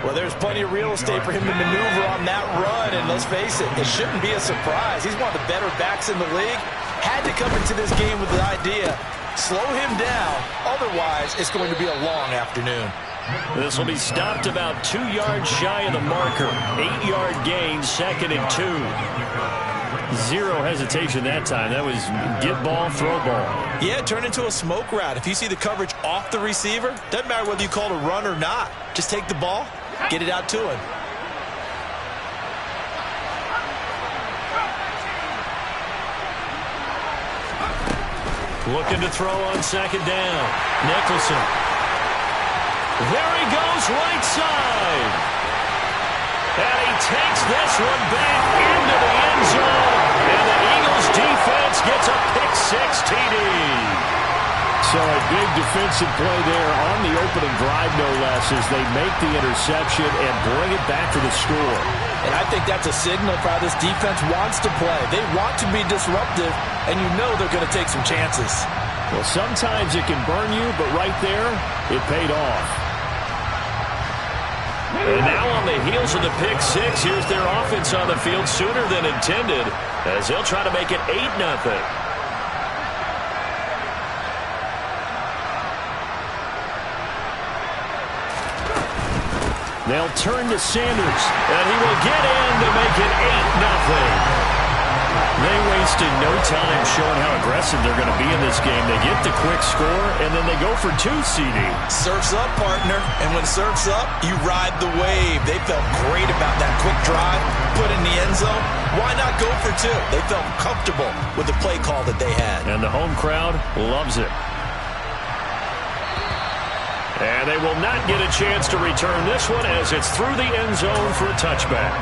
Well, there's plenty of real estate for him to maneuver on that run, and let's face it, it shouldn't be a surprise. He's one of the better backs in the league. Had to come into this game with the idea, slow him down, otherwise it's going to be a long afternoon.
This will be stopped about 2 yards shy of the marker. 8-yard gain, 2nd and 2. Zero hesitation that time. That was get ball, throw ball.
Yeah, turn into a smoke route. If you see the coverage off the receiver, doesn't matter whether you call it a run or not. Just take the ball, get it out to him.
Looking to throw on 2nd down. Nicholson. There he goes, right side. And he takes this one back into the end zone. And the Eagles defense gets a pick-6 TD. So a big defensive play there on the opening drive, no less, as they make the interception and bring it back to the score.
And I think that's a signal for how this defense wants to play. They want to be disruptive, and you know they're going to take some chances.
Well, sometimes it can burn you, but right there, it paid off. And now on the heels of the pick-6, here's their offense on the field sooner than intended, as they'll try to make it 8-0. They'll turn to Sanders, and he will get in to make it 8-0. They wasted no time showing how aggressive they're going to be in this game. They get the quick score, and then they go for 2, CD.
Surf's up, partner. And when surf's up, you ride the wave. They felt great about that quick drive, put in the end zone. Why not go for 2? They felt comfortable with the play call that they had.
And the home crowd loves it. And they will not get a chance to return this one as it's through the end zone for a touchback.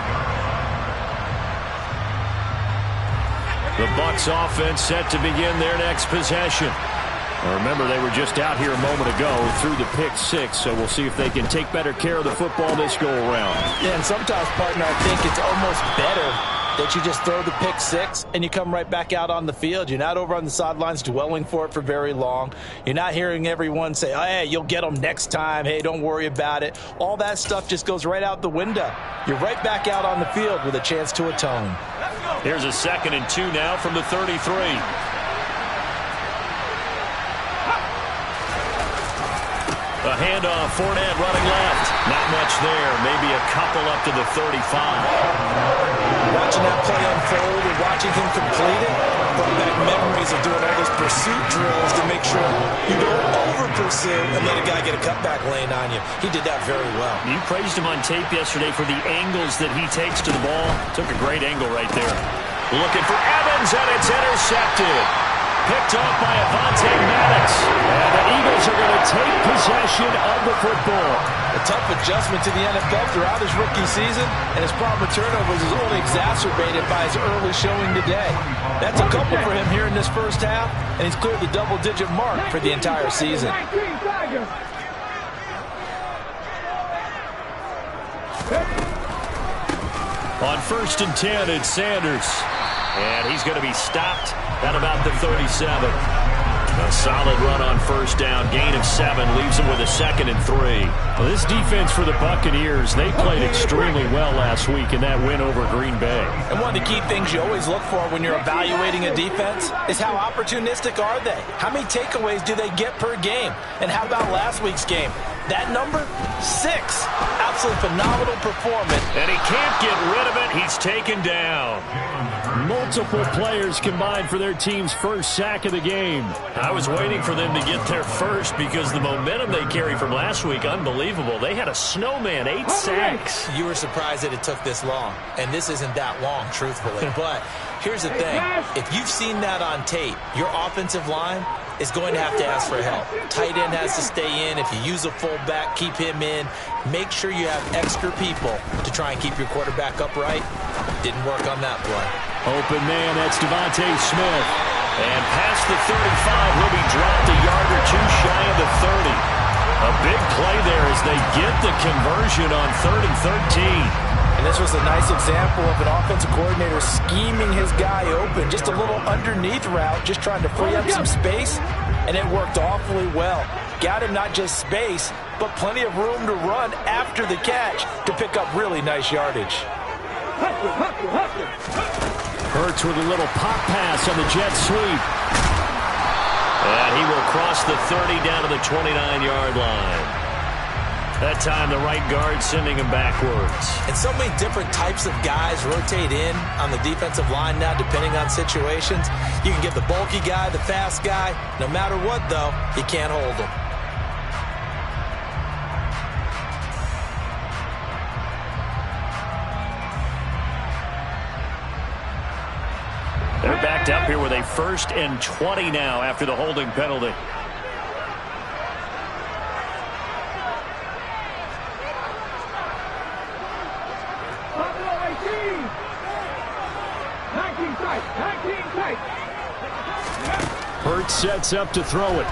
The Bucs offense set to begin their next possession. Remember, they were just out here a moment ago through the pick-6, so we'll see if they can take better care of the football this go-around.
Yeah, and sometimes, partner, I think it's almost better that you just throw the pick-6 and you come right back out on the field. You're not over on the sidelines dwelling for it for very long. You're not hearing everyone say, oh, hey, you'll get them next time. Hey, don't worry about it. All that stuff just goes right out the window. You're right back out on the field with a chance to atone.
Here's a 2nd and 2 now from the 33. A handoff, Fournette running left. Not much there. Maybe a couple up to the 35.
Watching that play unfold and watching him complete it brought back memories of doing all those pursuit drills to make sure you don't over-pursue and let a guy get a cutback lane on you. He did that very well.
You praised him on tape yesterday for the angles that he takes to the ball. Took a great angle right there. Looking for Evans, and it's intercepted. Picked off by Avonte Maddox. And the Eagles are going to take possession of the football.
A tough adjustment to the NFL throughout his rookie season, and his problem with turnovers is only exacerbated by his early showing today. That's a couple for him here in this first half, and he's cleared the double-digit mark for the entire season.
On 1st and 10, it's Sanders. And he's going to be stopped at about the 37. A solid run on 1st down. Gain of 7 leaves him with a 2nd and 3. Well, this defense for the Buccaneers, they played extremely well last week in that win over Green Bay.
And one of the key things you always look for when you're evaluating a defense is how opportunistic are they? How many takeaways do they get per game? And how about last week's game? That number, 6. Absolutely phenomenal performance.
And he can't get rid of it. He's taken down. Multiple players combined for their team's first sack of the game. I was waiting for them to get their first because the momentum they carry from last week, unbelievable. They had a snowman, 8 sacks.
You were surprised that it took this long, and this isn't that long, truthfully. But here's the thing. If you've seen that on tape, your offensive line is going to have to ask for help. Tight end has to stay in. If you use a fullback, keep him in. Make sure you have extra people to try and keep your quarterback upright. Didn't work on that play.
Open man, that's Devontae Smith. And past the 35, he'll be dropped a yard or 2 shy of the 30. A big play there as they get the conversion on 3rd and 13.
And this was a nice example of an offensive coordinator scheming his guy open. Just a little underneath route, just trying to free up some space, and it worked awfully well. Got him not just space, but plenty of room to run after the catch to pick up really nice yardage.
Hurts with a little pop pass on the jet sweep. And he will cross the 30 down to the 29-yard line. That time the right guard sending him backwards.
And so many different types of guys rotate in on the defensive line now depending on situations. You can get the bulky guy, the fast guy. No matter what, though, you can't hold him.
They're backed up here with a 1st and 20 now after the holding penalty. Hurts sets up to throw it.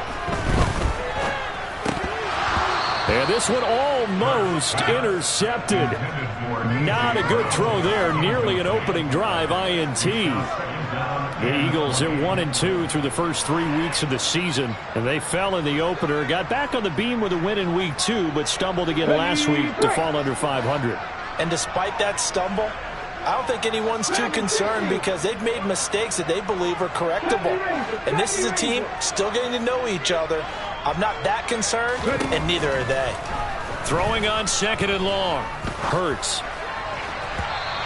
And this one almost intercepted. Not a good throw there. Nearly an opening drive INT. The Eagles at 1-2 through the first 3 weeks of the season. And they fell in the opener. Got back on the beam with a win in week 2, but stumbled again last week to fall under 500.
And despite that stumble, I don't think anyone's too concerned because they've made mistakes that they believe are correctable. And this is a team still getting to know each other. I'm not that concerned, and neither are they.
Throwing on 2nd and long. Hurts.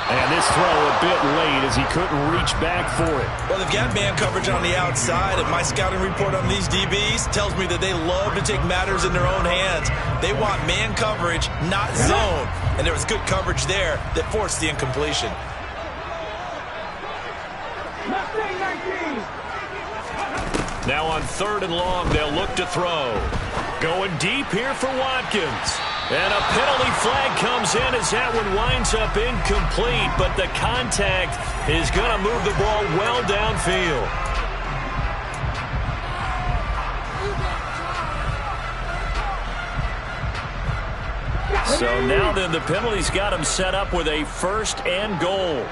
And this throw a bit late as he couldn't reach back for it.
Well, they've got man coverage on the outside, and my scouting report on these DBs tells me that they love to take matters in their own hands. They want man coverage, not zone. And there was good coverage there that forced the incompletion.
Now on 3rd and long, they'll look to throw. Going deep here for Watkins. And a penalty flag comes in as that one winds up incomplete, but the contact is going to move the ball well downfield. So now then the penalty's got him set up with a 1st and goal.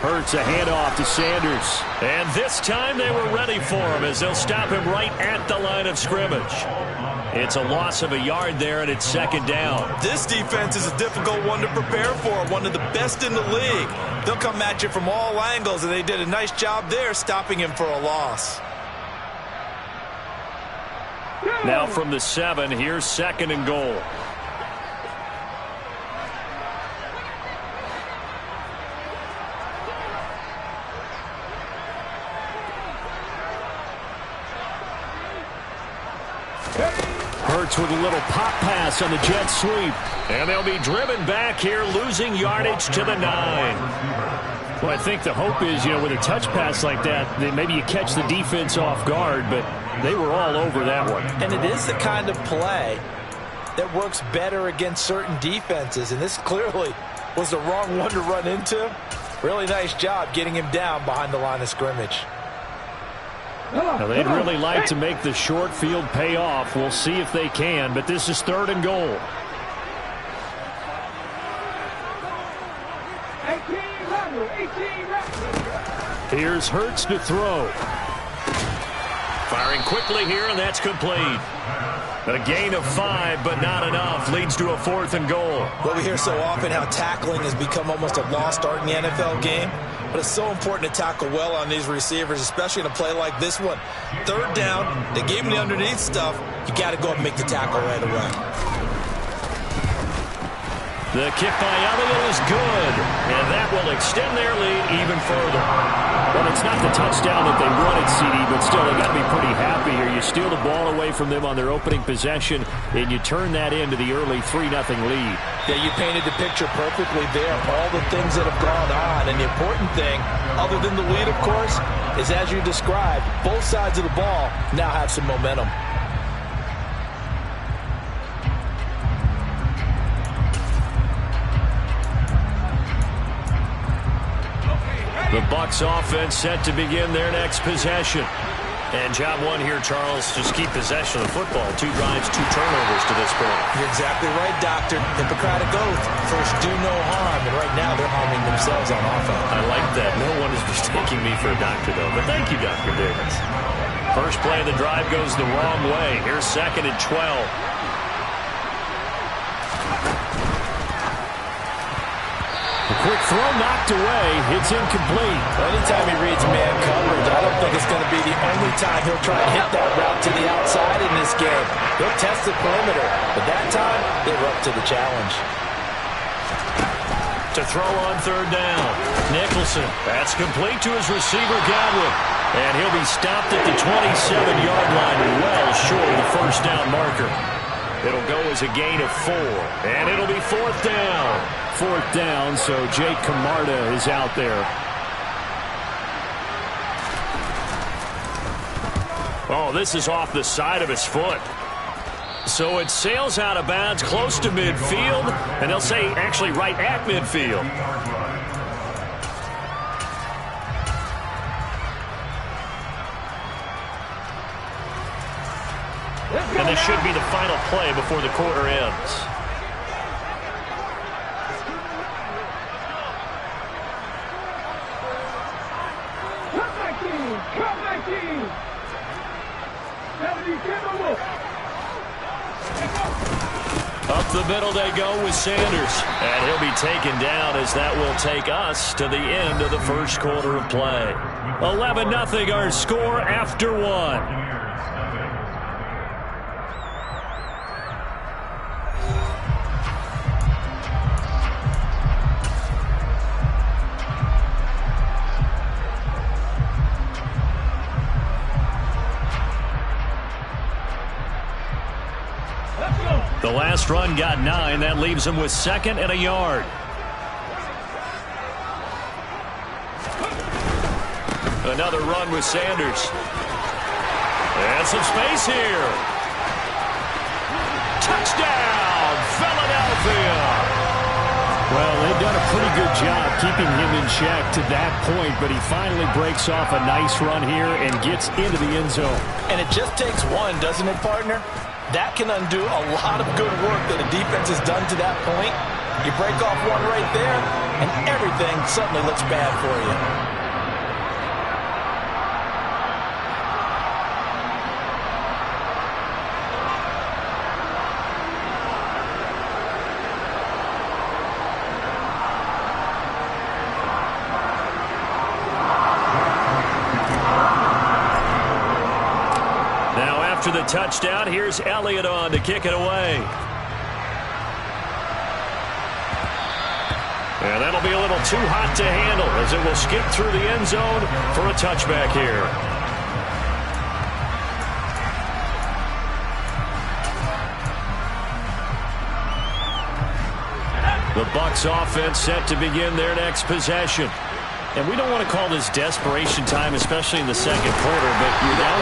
Hurts a handoff to Sanders. And this time they were ready for him as they'll stop him right at the line of scrimmage. It's a loss of a yard there, and it's 2nd down.
This defense is a difficult one to prepare for, one of the best in the league. They'll come at you from all angles, and they did a nice job there stopping him for a loss.
Now from the 7, here's 2nd and goal. Hurts with a little pop pass on the jet sweep. And they'll be driven back here, losing yardage to the 9. Well, I think the hope is, with a touch pass like that, that maybe you catch the defense off guard, but they were all over that one.
And it is the kind of play that works better against certain defenses, and this clearly was the wrong one to run into. Really nice job getting him down behind the line of scrimmage.
Now, they'd really like to make the short field pay off. We'll see if they can, but this is 3rd and goal. Here's Hurts to throw. Firing quickly here, and that's complete. A gain of 5, but not enough. Leads to a 4th and goal.
Well, we hear so often how tackling has become almost a lost art in the NFL game. But it's so important to tackle well on these receivers, especially in a play like this one. 3rd down, they gave him the underneath stuff. You got to go up and make the tackle right away.
The kick by Elliott is good, and that will extend their lead even further. Well, it's not the touchdown that they wanted, CD, but still, they got to be pretty happy here. You steal the ball away from them on their opening possession, and you turn that into the early 3-0 lead.
Yeah, you painted the picture perfectly there. All the things that have gone on, and the important thing, other than the lead, of course, is as you described, both sides of the ball now have some momentum.
The Bucs offense set to begin their next possession. And job one here, Charles, just keep possession of the football. 2 drives, 2 turnovers to this point.
You're exactly right, Doctor. Hippocratic oath. First, do no harm. And right now, they're harming themselves on offense.
I like that. No one is mistaking me for a doctor, though. But thank you, Dr. Davis. First play of the drive goes the wrong way. Here's 2nd and 12. Quick throw knocked away. It's incomplete.
Anytime he reads man coverage, I don't think it's going to be the only time he'll try and hit that route to the outside in this game. He'll test the perimeter, but that time, they were up to the challenge.
To throw on 3rd down. Nicholson. That's complete to his receiver, Godwin. And he'll be stopped at the 27-yard line, well short of the 1st down marker. It'll go as a gain of 4. And it'll be 4th down. 4th down, so Jake Camarda is out there. Oh, this is off the side of his foot. So it sails out of bounds close to midfield, and they'll say actually right at midfield. And this should be the final play before the quarter ends. Up the middle they go with Sanders. And he'll be taken down as that will take us to the end of the first quarter of play. 11-0 our score after one. The last run got 9. That leaves him with 2nd and a yard. Another run with Sanders. And some space here. Touchdown, Philadelphia.
Well, they've done a pretty good job keeping him in check to that point, but he finally breaks off a nice run here and gets into the end zone.
And it just takes one, doesn't it, partner? That can undo a lot of good work that a defense has done to that point. You break off one right there, and everything suddenly looks bad for you.
After the touchdown, here's Elliott on to kick it away. And that'll be a little too hot to handle as it will skip through the end zone for a touchback here. The Bucs offense set to begin their next possession. And we don't want to call this desperation time, especially in the second quarter, but you're down.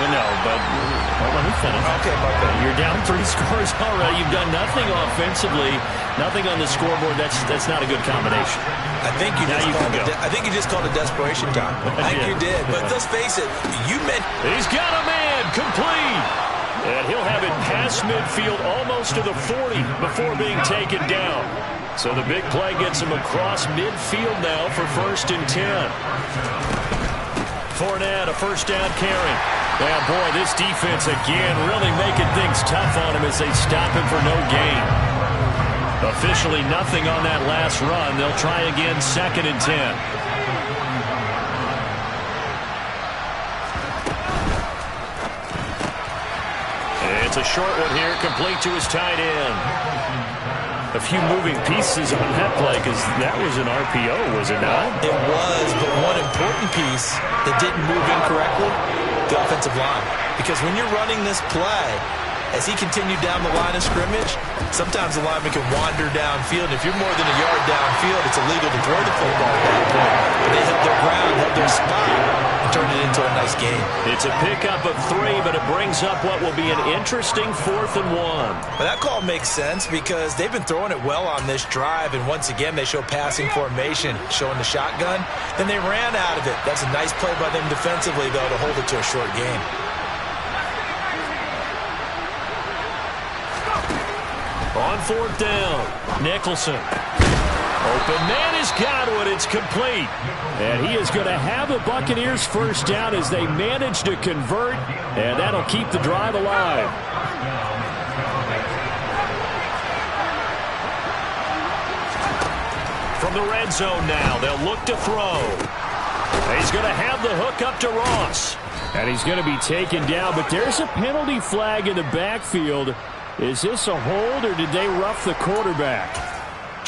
No, but let me finish.
Okay,
you're down 3 scores already. You've done nothing offensively, nothing on the scoreboard. That's not a good combination.
I think you just called it desperation time. I think you did. But let's face it, you meant.
He's got a man complete. And he'll have it past midfield almost to the 40 before being taken down. So the big play gets him across midfield now for 1st and 10. Fournette, a first down carry. Yeah, boy, this defense again really making things tough on him as they stop him for no gain. Officially nothing on that last run. They'll try again 2nd and 10. It's a short one here, complete to his tight end. A few moving pieces on that play because that was an RPO, was it not?
It was, but one important piece that didn't move incorrectly, the offensive line. Because when you're running this play, as he continued down the line of scrimmage, sometimes the lineman can wander downfield. If you're more than a yard downfield, it's illegal to throw the football at that point. But they held their ground, held their spot, and turned it into a nice game.
It's a pickup of 3, but it brings up what will be an interesting 4th and 1.
But that call makes sense because they've been throwing it well on this drive, and once again, they show passing formation, showing the shotgun. Then they ran out of it. That's a nice play by them defensively, though, to hold it to a short game.
On 4th down, Nicholson. Open man is Godwin. It's complete.
And he is going to have the Buccaneers first down as they manage to convert, and that'll keep the drive alive.
From the red zone now, they'll look to throw. He's going to have the hook up to Ross.
And he's going to be taken down, but there's a penalty flag in the backfield. Is this a hold, or did they rough the quarterback?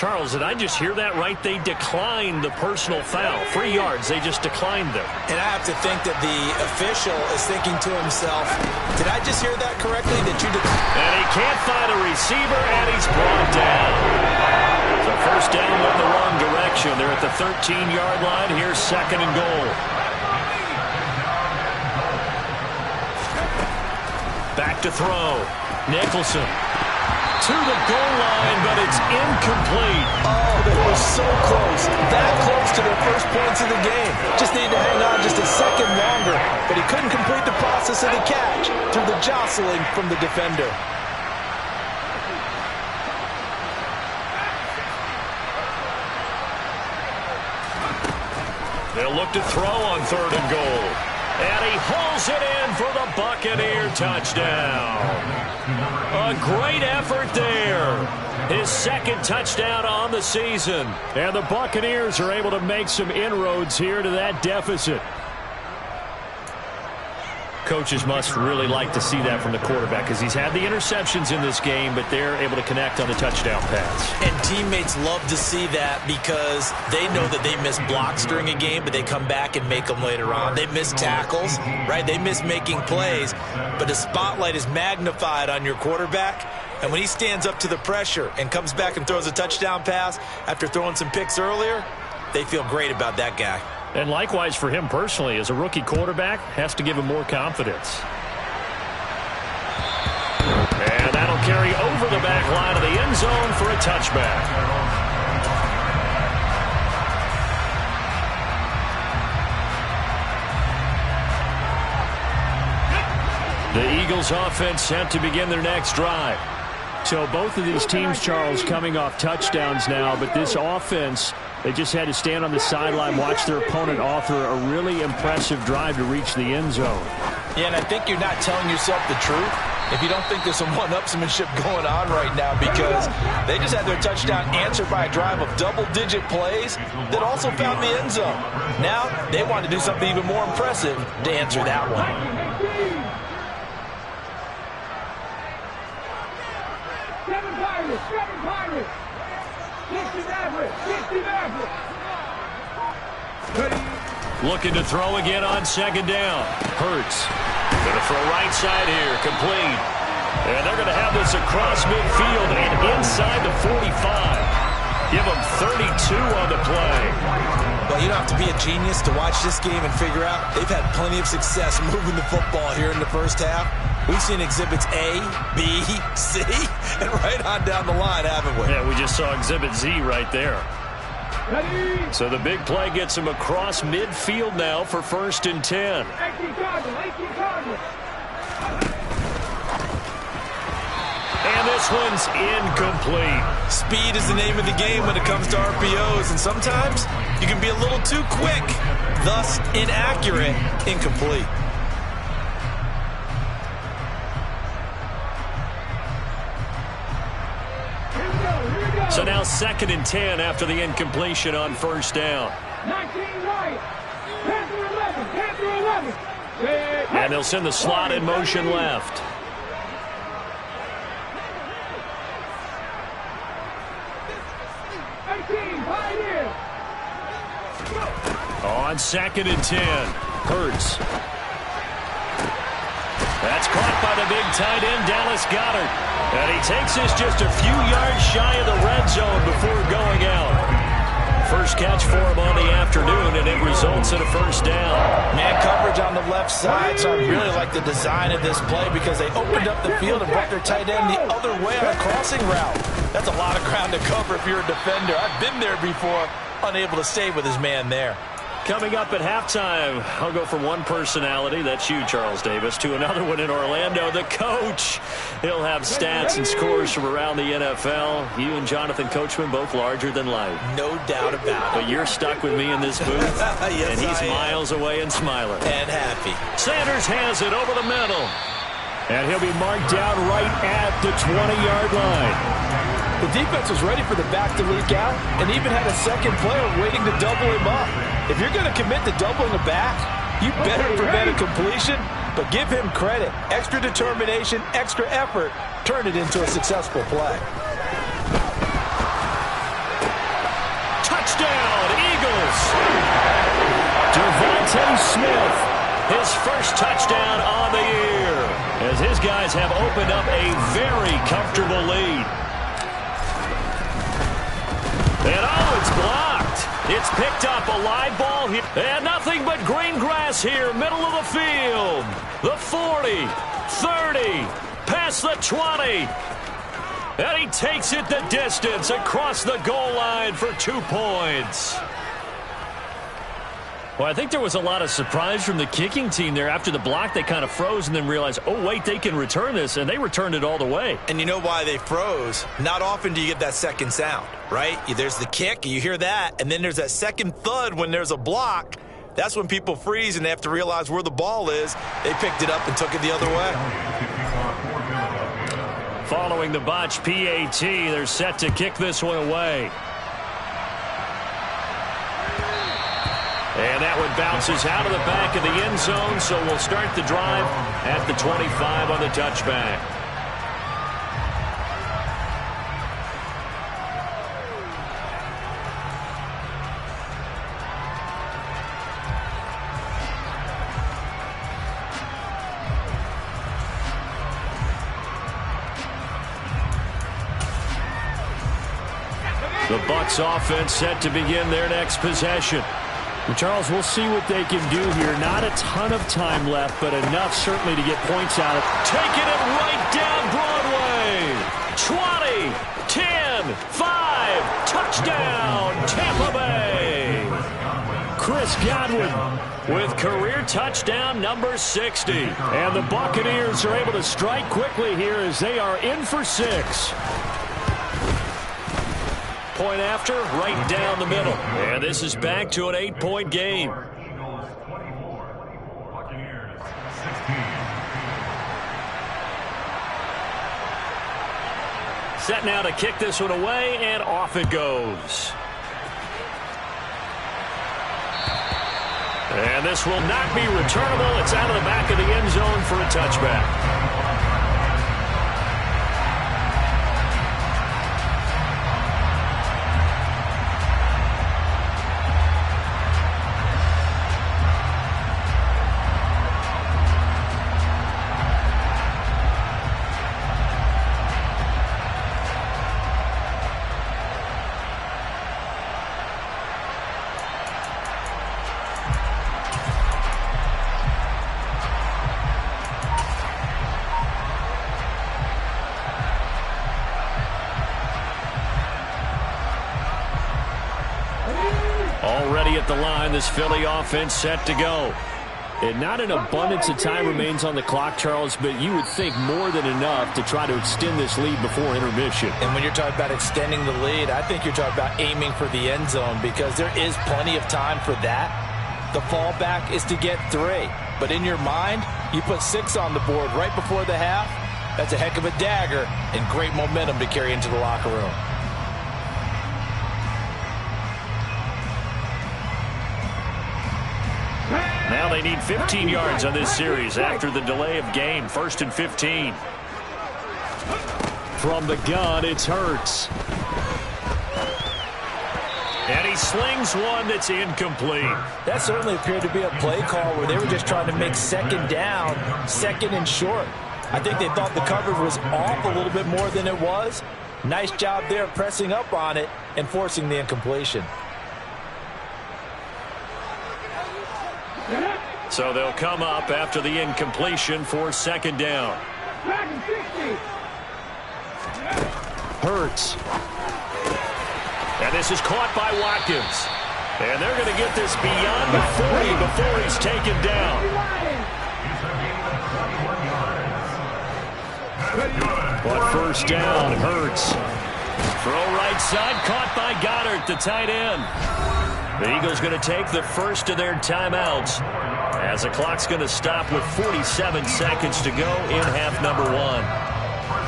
Charles, did I just hear that right? They declined the personal foul. 3 yards, they just declined them.
And I have to think that the official is thinking to himself, did I just hear that correctly?
And he can't find a receiver, and he's brought down. So first down went the wrong direction. They're at the 13-yard line. Here's 2nd and goal. Back back to throw. Nicholson to the goal line, but it's incomplete.
Oh, they were so close. That close to their first points of the game. Just needed to hang on just a second longer, but he couldn't complete the process of the catch through the jostling from the defender.
They'll look to throw on 3rd and goal. And he hauls it in for the Buccaneer touchdown. A great effort there. His 2nd touchdown on the season.
And the Buccaneers are able to make some inroads here to that deficit.
Coaches must really like to see that from the quarterback because he's had the interceptions in this game, but they're able to connect on the touchdown pass.
And teammates love to see that because they know that they miss blocks during a game, but they come back and make them later on. They miss tackles, right? They miss making plays, but the spotlight is magnified on your quarterback. And when he stands up to the pressure and comes back and throws a touchdown pass after throwing some picks earlier, they feel great about that guy.
And likewise for him personally, as a rookie quarterback, has to give him more confidence.
And that'll carry over the back line of the end zone for a touchback. The Eagles offense set to begin their next drive.
So both of these teams, Charles, coming off touchdowns now, but this offense, they just had to stand on the sideline, watch their opponent offer a really impressive drive to reach the end zone.
Yeah, and I think you're not telling yourself the truth if you don't think there's some one-upsmanship going on right now, because they just had their touchdown answered by a drive of double-digit plays that also found the end zone. Now they want to do something even more impressive to answer that one.
Looking to throw again on 2nd down. Hurts. Going to throw right side here. Complete. And they're going to have this across midfield and inside the 45. Give them 32 on the play.
Well, you don't have to be a genius to watch this game and figure out they've had plenty of success moving the football here in the first half. We've seen exhibits A, B, C, and right on down the line, haven't we?
Yeah, we just saw exhibit Z right there. So the big play gets him across midfield now for 1st and 10. And this one's incomplete.
Speed is the name of the game when it comes to RPOs, and sometimes you can be a little too quick, thus inaccurate, incomplete.
So now 2nd and 10 after the incompletion on 1st down.
19 right, 10 through 11, 10 through 11.
And they'll send the slot in motion left. On 2nd and 10, Hurts. That's caught by the big tight end, Dallas Goedert. And he takes this just a few yards shy of the red zone before going out. First catch for him on the afternoon, and it results in a 1st down.
Man coverage on the left side, so I really like the design of this play because they opened up the field and brought their tight end the other way on a crossing route. That's a lot of ground to cover if you're a defender. I've been there before, unable to stay with his man there.
Coming up at halftime, I'll go from one personality, that's you, Charles Davis, to another one in Orlando, the coach. He'll have stats and scores from around the NFL. You and Jonathan Coachman, both larger than life.
No doubt about it.
But you're stuck with me in this booth,
yes,
and he's miles away and smiling.
And happy.
Sanders has it over the middle.
And he'll be marked down right at the 20-yard line.
The defense was ready for the back to leak out and even had a second player waiting to double him up. If you're going to commit to doubling a back, you better prevent a completion, but give him credit. Extra determination, extra effort, turn it into a successful play.
Touchdown, Eagles! Devontae Smith, his first touchdown on the year, as his guys have opened up a very comfortable lead. And oh, it's blocked. It's picked up, a live ball here. And nothing but green grass here, middle of the field. The 40, 30, past the 20. And he takes it the distance across the goal line for 2 points. Well, I think there was a lot of surprise from the kicking team there. After the block, they kind of froze and then realized, oh, wait, they can return this, and they returned it all the way.
And you know why they froze? Not often do you get that second sound, right? There's the kick, you hear that, and then there's that second thud when there's a block. That's when people freeze and they have to realize where the ball is. They picked it up and took it the other way.
Following the botch PAT, they're set to kick this one away. And that one bounces out of the back of the end zone, so we'll start the drive at the 25 on the touchback. The Bucs offense set to begin their next possession.
Well, Charles, we'll see what they can do here. Not a ton of time left, but enough certainly to get points out of it.
Taking it right down Broadway. 20, 10, 5, touchdown, Tampa Bay.
Chris Godwin
with career touchdown number 60.
And the Buccaneers are able to strike quickly here as they are in for 6.
Point after, right down the middle. And this is back to an 8-point game. Set now to kick this one away, and off it goes. And this will not be returnable. It's out of the back of the end zone for a touchback. Already at the line, this Philly offense set to go. And not an abundance of time remains on the clock, Charles, but you would think more than enough to try to extend this lead before intermission.
And when you're talking about extending the lead, I think you're talking about aiming for the end zone because there is plenty of time for that. The fallback is to get 3. But in your mind, you put 6 on the board right before the half. That's a heck of a dagger and great momentum to carry into the locker room.
Now they need 15 yards on this series after the delay of game. 1st and 15.
From the gun, it's Hurts.
And he slings one that's incomplete.
That certainly appeared to be a play call where they were just trying to make second down, second and short. I think they thought the coverage was off a little bit more than it was. Nice job there pressing up on it and forcing the incompletion.
So they'll come up after the incompletion for second down.
Hurts.
And this is caught by Watkins. And they're going to get this beyond the 40 before he's taken down.
But first down, Hurts.
Throw right side, caught by Goddard, the tight end. The Eagles going to take the first of their timeouts as the clock's going to stop with 47 seconds to go in half number 1.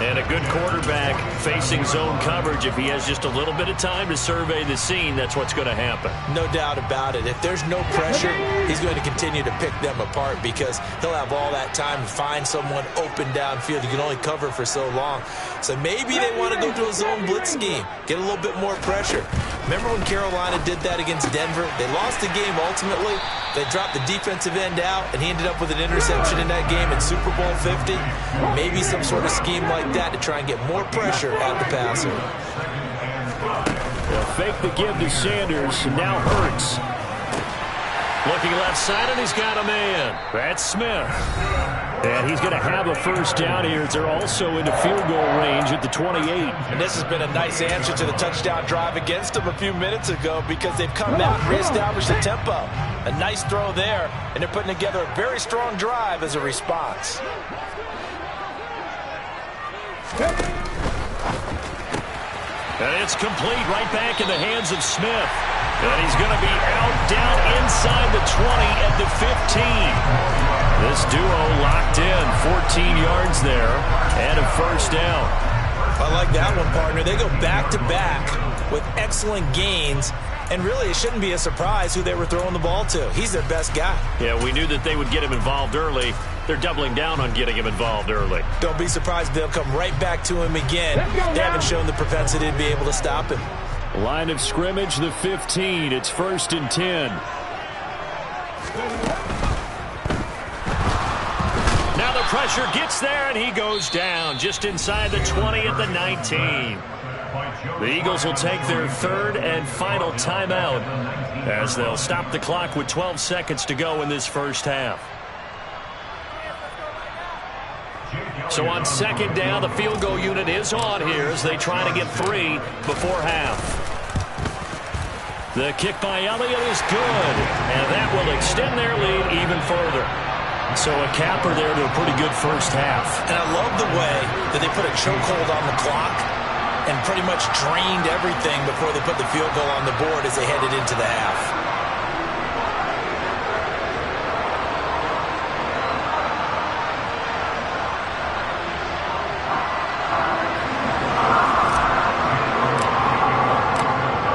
And a good quarterback facing zone coverage, if he has just a little bit of time to survey the scene, that's what's going to happen.
No doubt about it. If there's no pressure, he's going to continue to pick them apart because he'll have all that time to find someone open downfield. You can only cover for so long. So maybe they want to go to a zone blitz scheme, get a little bit more pressure. Remember when Carolina did that against Denver? They lost the game ultimately. They dropped the defensive end out, and he ended up with an interception in that game in Super Bowl 50. Maybe some sort of scheme like that to try and get more pressure at the passer.
They'll fake the give to Sanders, and now Hurts.
Looking left side, and he's got a man. That's Smith. And he's going to have a first down here. They're also into field goal range at the 28.
And this has been a nice answer to the touchdown drive against them a few minutes ago because they've come out and reestablished the tempo. A nice throw there, and they're putting together a very strong drive as a response.
And it's complete right back in the hands of Smith. And he's going to be out down inside the 20 at the 15. This duo locked in, 14 yards there, and a first down.
I like that one, partner. They go back-to-back with excellent gains, and really it shouldn't be a surprise who they were throwing the ball to. He's their best guy.
Yeah, we knew that they would get him involved early. They're doubling down on getting him involved early.
Don't be surprised if they'll come right back to him again. They haven't shown the propensity to be able to stop him.
Line of scrimmage, the 15. It's 1st and 10.
Now the pressure gets there, and he goes down just inside the 20 at the 19. The Eagles will take their third and final timeout as they'll stop the clock with 12 seconds to go in this first half. So on second down, the field goal unit is on here as they try to get 3 before half. The kick by Elliott is good, and that will extend their lead even further. So a capper there to a pretty good first half.
And I love the way that they put a chokehold on the clock and pretty much drained everything before they put the field goal on the board as they headed into the half.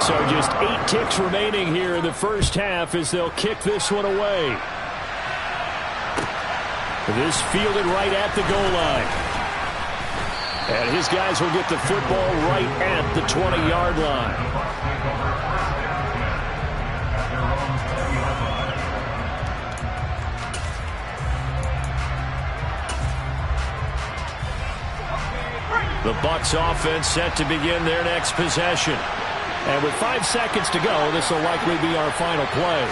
So just 8 ticks remaining here in the first half as they'll kick this one away. This fielded right at the goal line. And his guys will get the football right at the 20-yard line. The Bucs offense set to begin their next possession. And with 5 seconds to go, this will likely be our final play.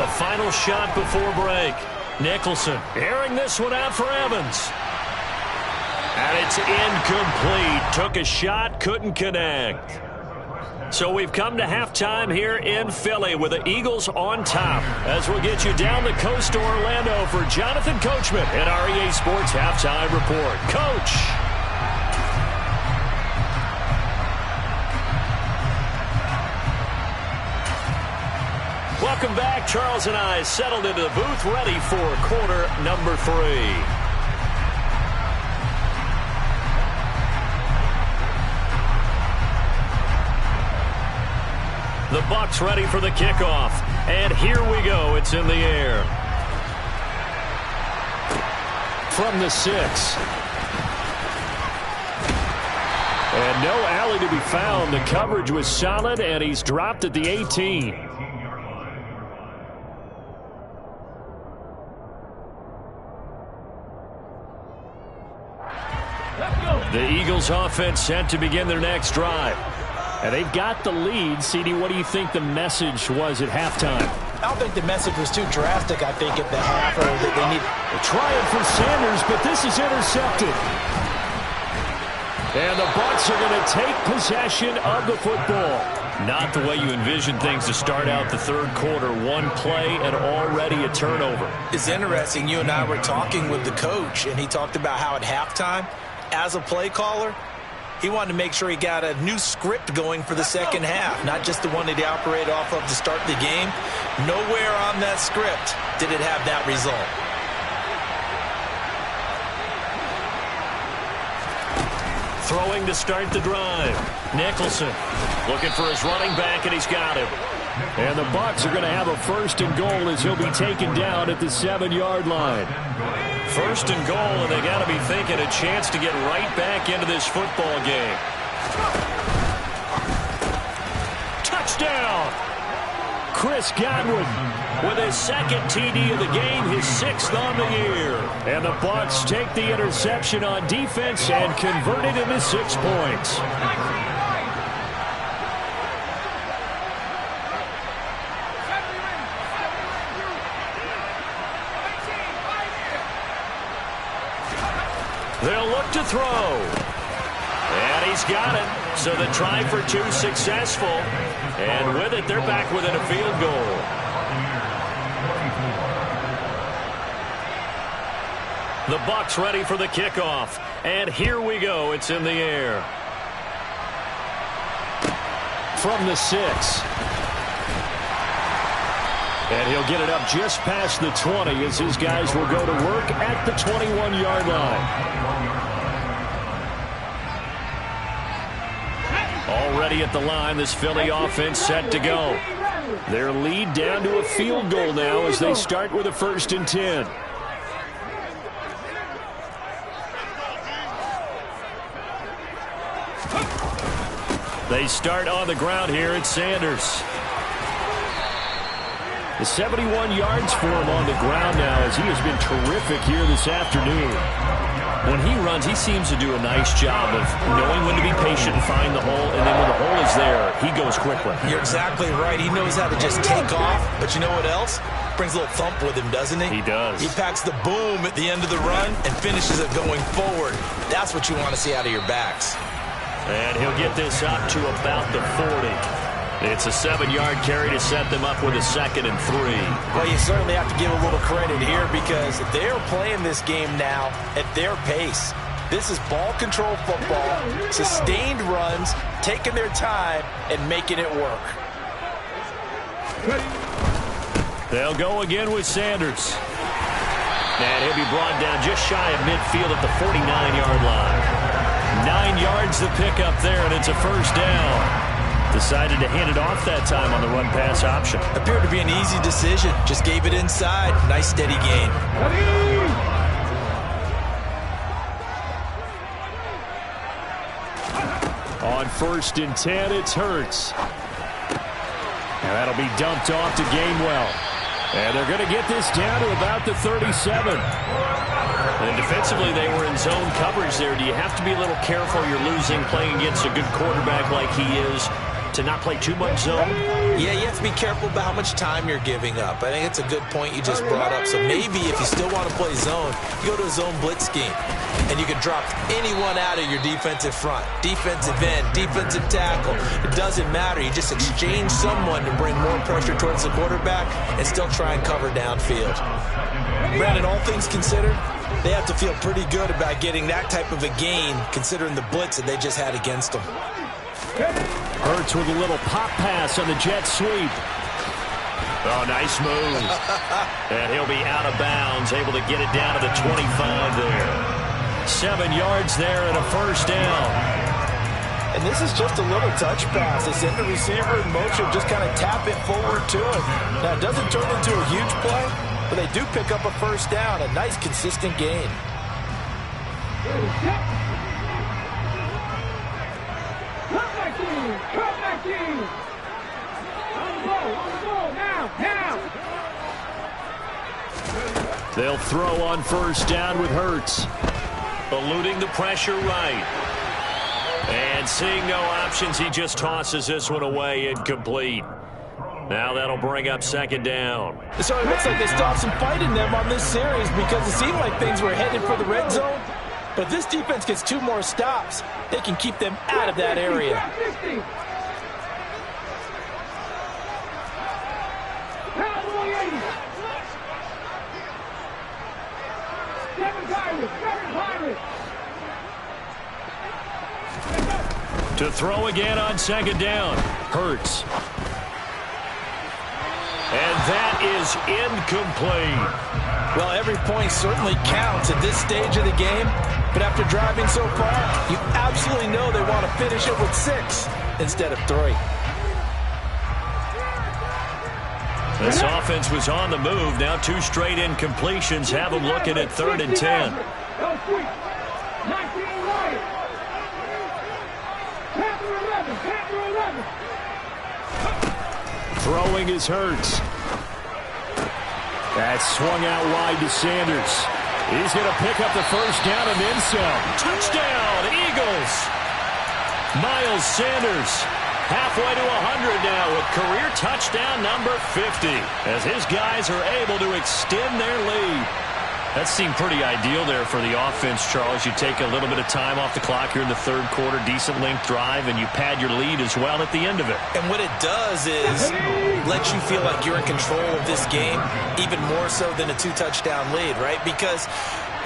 A final shot before break. Nicholson airing this one out for Evans. And it's incomplete. Took a shot, couldn't connect. So we've come to halftime here in Philly with the Eagles on top. As we'll get you down the coast to Orlando for Jonathan Coachman at our EA Sports Halftime Report. Coach. Welcome back. Charles and I settled into the booth, ready for quarter number 3. The Bucs ready for the kickoff. And here we go. It's in the air.
From the 6. And no alley to be found. The coverage was solid, and he's dropped at the 18. The Eagles offense set to begin their next drive. And they've got the lead. CD, what do you think the message was at halftime?
I don't think the message was too drastic, I think, at the half. Or that they need
a try for Sanders, but this is intercepted. And the Bucs are going to take possession of the football.
Not the way you envision things to start out the third quarter. One play and already a turnover.
It's interesting. You and I were talking with the coach, and he talked about how at halftime, as a play caller, he wanted to make sure he got a new script going for the second half, not just the one that he operated off of to start the game. Nowhere on that script did it have that result.
Throwing to start the drive. Nicholson looking for his running back, and he's got him.
And the Bucs are going to have a 1st and goal as he'll be taken down at the 7-yard line.
1st and goal, and they got to be thinking a chance to get right back into this football game. Touchdown!
Chris Godwin
with his second TD of the game, his 6th on the year.
And the Bucs take the interception on defense and convert it into 6 points.
They'll look to throw. And he's got it. So the try for two successful. And with it, they're back within a field goal. The Bucs ready for the kickoff. And here we go. It's in the air. From the 6. And he'll get it up just past the 20 as his guys will go to work at the 21-yard line. Already at the line, this Philly offense set to go. Their lead down to a field goal now as they start with a 1st and 10. They start on the ground here at Sanders. The 71 yards for him on the ground now as he has been terrific here this afternoon. When he runs, he seems to do a nice job of knowing when to be patient and find the hole, and then when the hole is there, he goes quickly.
You're exactly right. He knows how to just take off, but you know what else? Brings a little thump with him, doesn't he?
He does.
He packs the boom at the end of the run and finishes it going forward. That's what you want to see out of your backs.
And he'll get this up to about the 40. It's a 7-yard carry to set them up with a 2nd and 3.
Well, you certainly have to give a little credit here because they're playing this game now at their pace. This is ball control football, sustained runs, taking their time, and making it work.
They'll go again with Sanders. And he'll be brought down just shy of midfield at the 49-yard line. 9 yards the pickup there, and it's a 1st down. Decided to hand it off that time on the run-pass option.
Appeared to be an easy decision. Just gave it inside. Nice, steady gain.
On 1st and 10, it's Hurts. And that'll be dumped off to Gainwell. And they're going to get this down to about the 37. And defensively, they were in zone coverage there. Do you have to be a little careful? You're losing playing against a good quarterback like he is to not play too much zone?
Yeah, you have to be careful about how much time you're giving up. I think it's a good point you just brought up. So maybe if you still want to play zone, you go to a zone blitz scheme. And you can drop anyone out of your defensive front. Defensive end, defensive tackle. It doesn't matter. You just exchange someone to bring more pressure towards the quarterback and still try and cover downfield. Brandon, all things considered, they have to feel pretty good about getting that type of a gain considering the blitz that they just had against them.
Hurts with a little pop pass on the jet sweep. Oh, nice move. And he'll be out of bounds, able to get it down to the 25 there. 7 yards there and a 1st down.
And this is just a little touch pass. They send the receiver in motion, just kind of tap it forward to him. Now, it doesn't turn into a huge play, but they do pick up a 1st down, a nice, consistent gain.
They'll throw on 1st down with Hurts. Eluding the pressure right. And seeing no options, he just tosses this one away, incomplete. Now that'll bring up 2nd down.
So it looks like they stopped some fight in them on this series because it seemed like things were headed for the red zone. But if this defense gets 2 more stops, they can keep them out of that area.
To throw again on 2nd down. Hurts. And that is incomplete.
Well, every point certainly counts at this stage of the game. But after driving so far, you absolutely know they want to finish it with 6 instead of 3.
This offense was on the move. Now 2 straight incompletions have them looking at 3rd and 10. Throwing is Hurts. That's swung out wide to Sanders. He's going to pick up the 1st down and then some. Touchdown, Eagles! Miles Sanders halfway to 100 now with career touchdown number 50 as his guys are able to extend their lead. That seemed pretty ideal there for the offense, Charles. You take a little bit of time off the clock here in the third quarter, decent length drive, and you pad your lead as well at the end of it.
And what it does is let you feel like you're in control of this game, even more so than a 2-touchdown lead, right? Because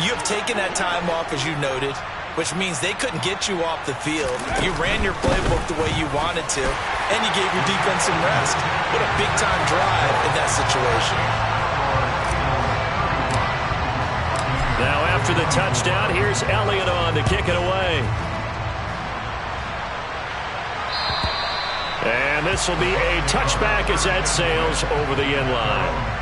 you have taken that time off, as you noted, which means they couldn't get you off the field. You ran your playbook the way you wanted to, and you gave your defense some rest. What a big-time drive in that situation.
Now after the touchdown, here's Elliott on to kick it away. And this will be a touchback as that sails over the end line.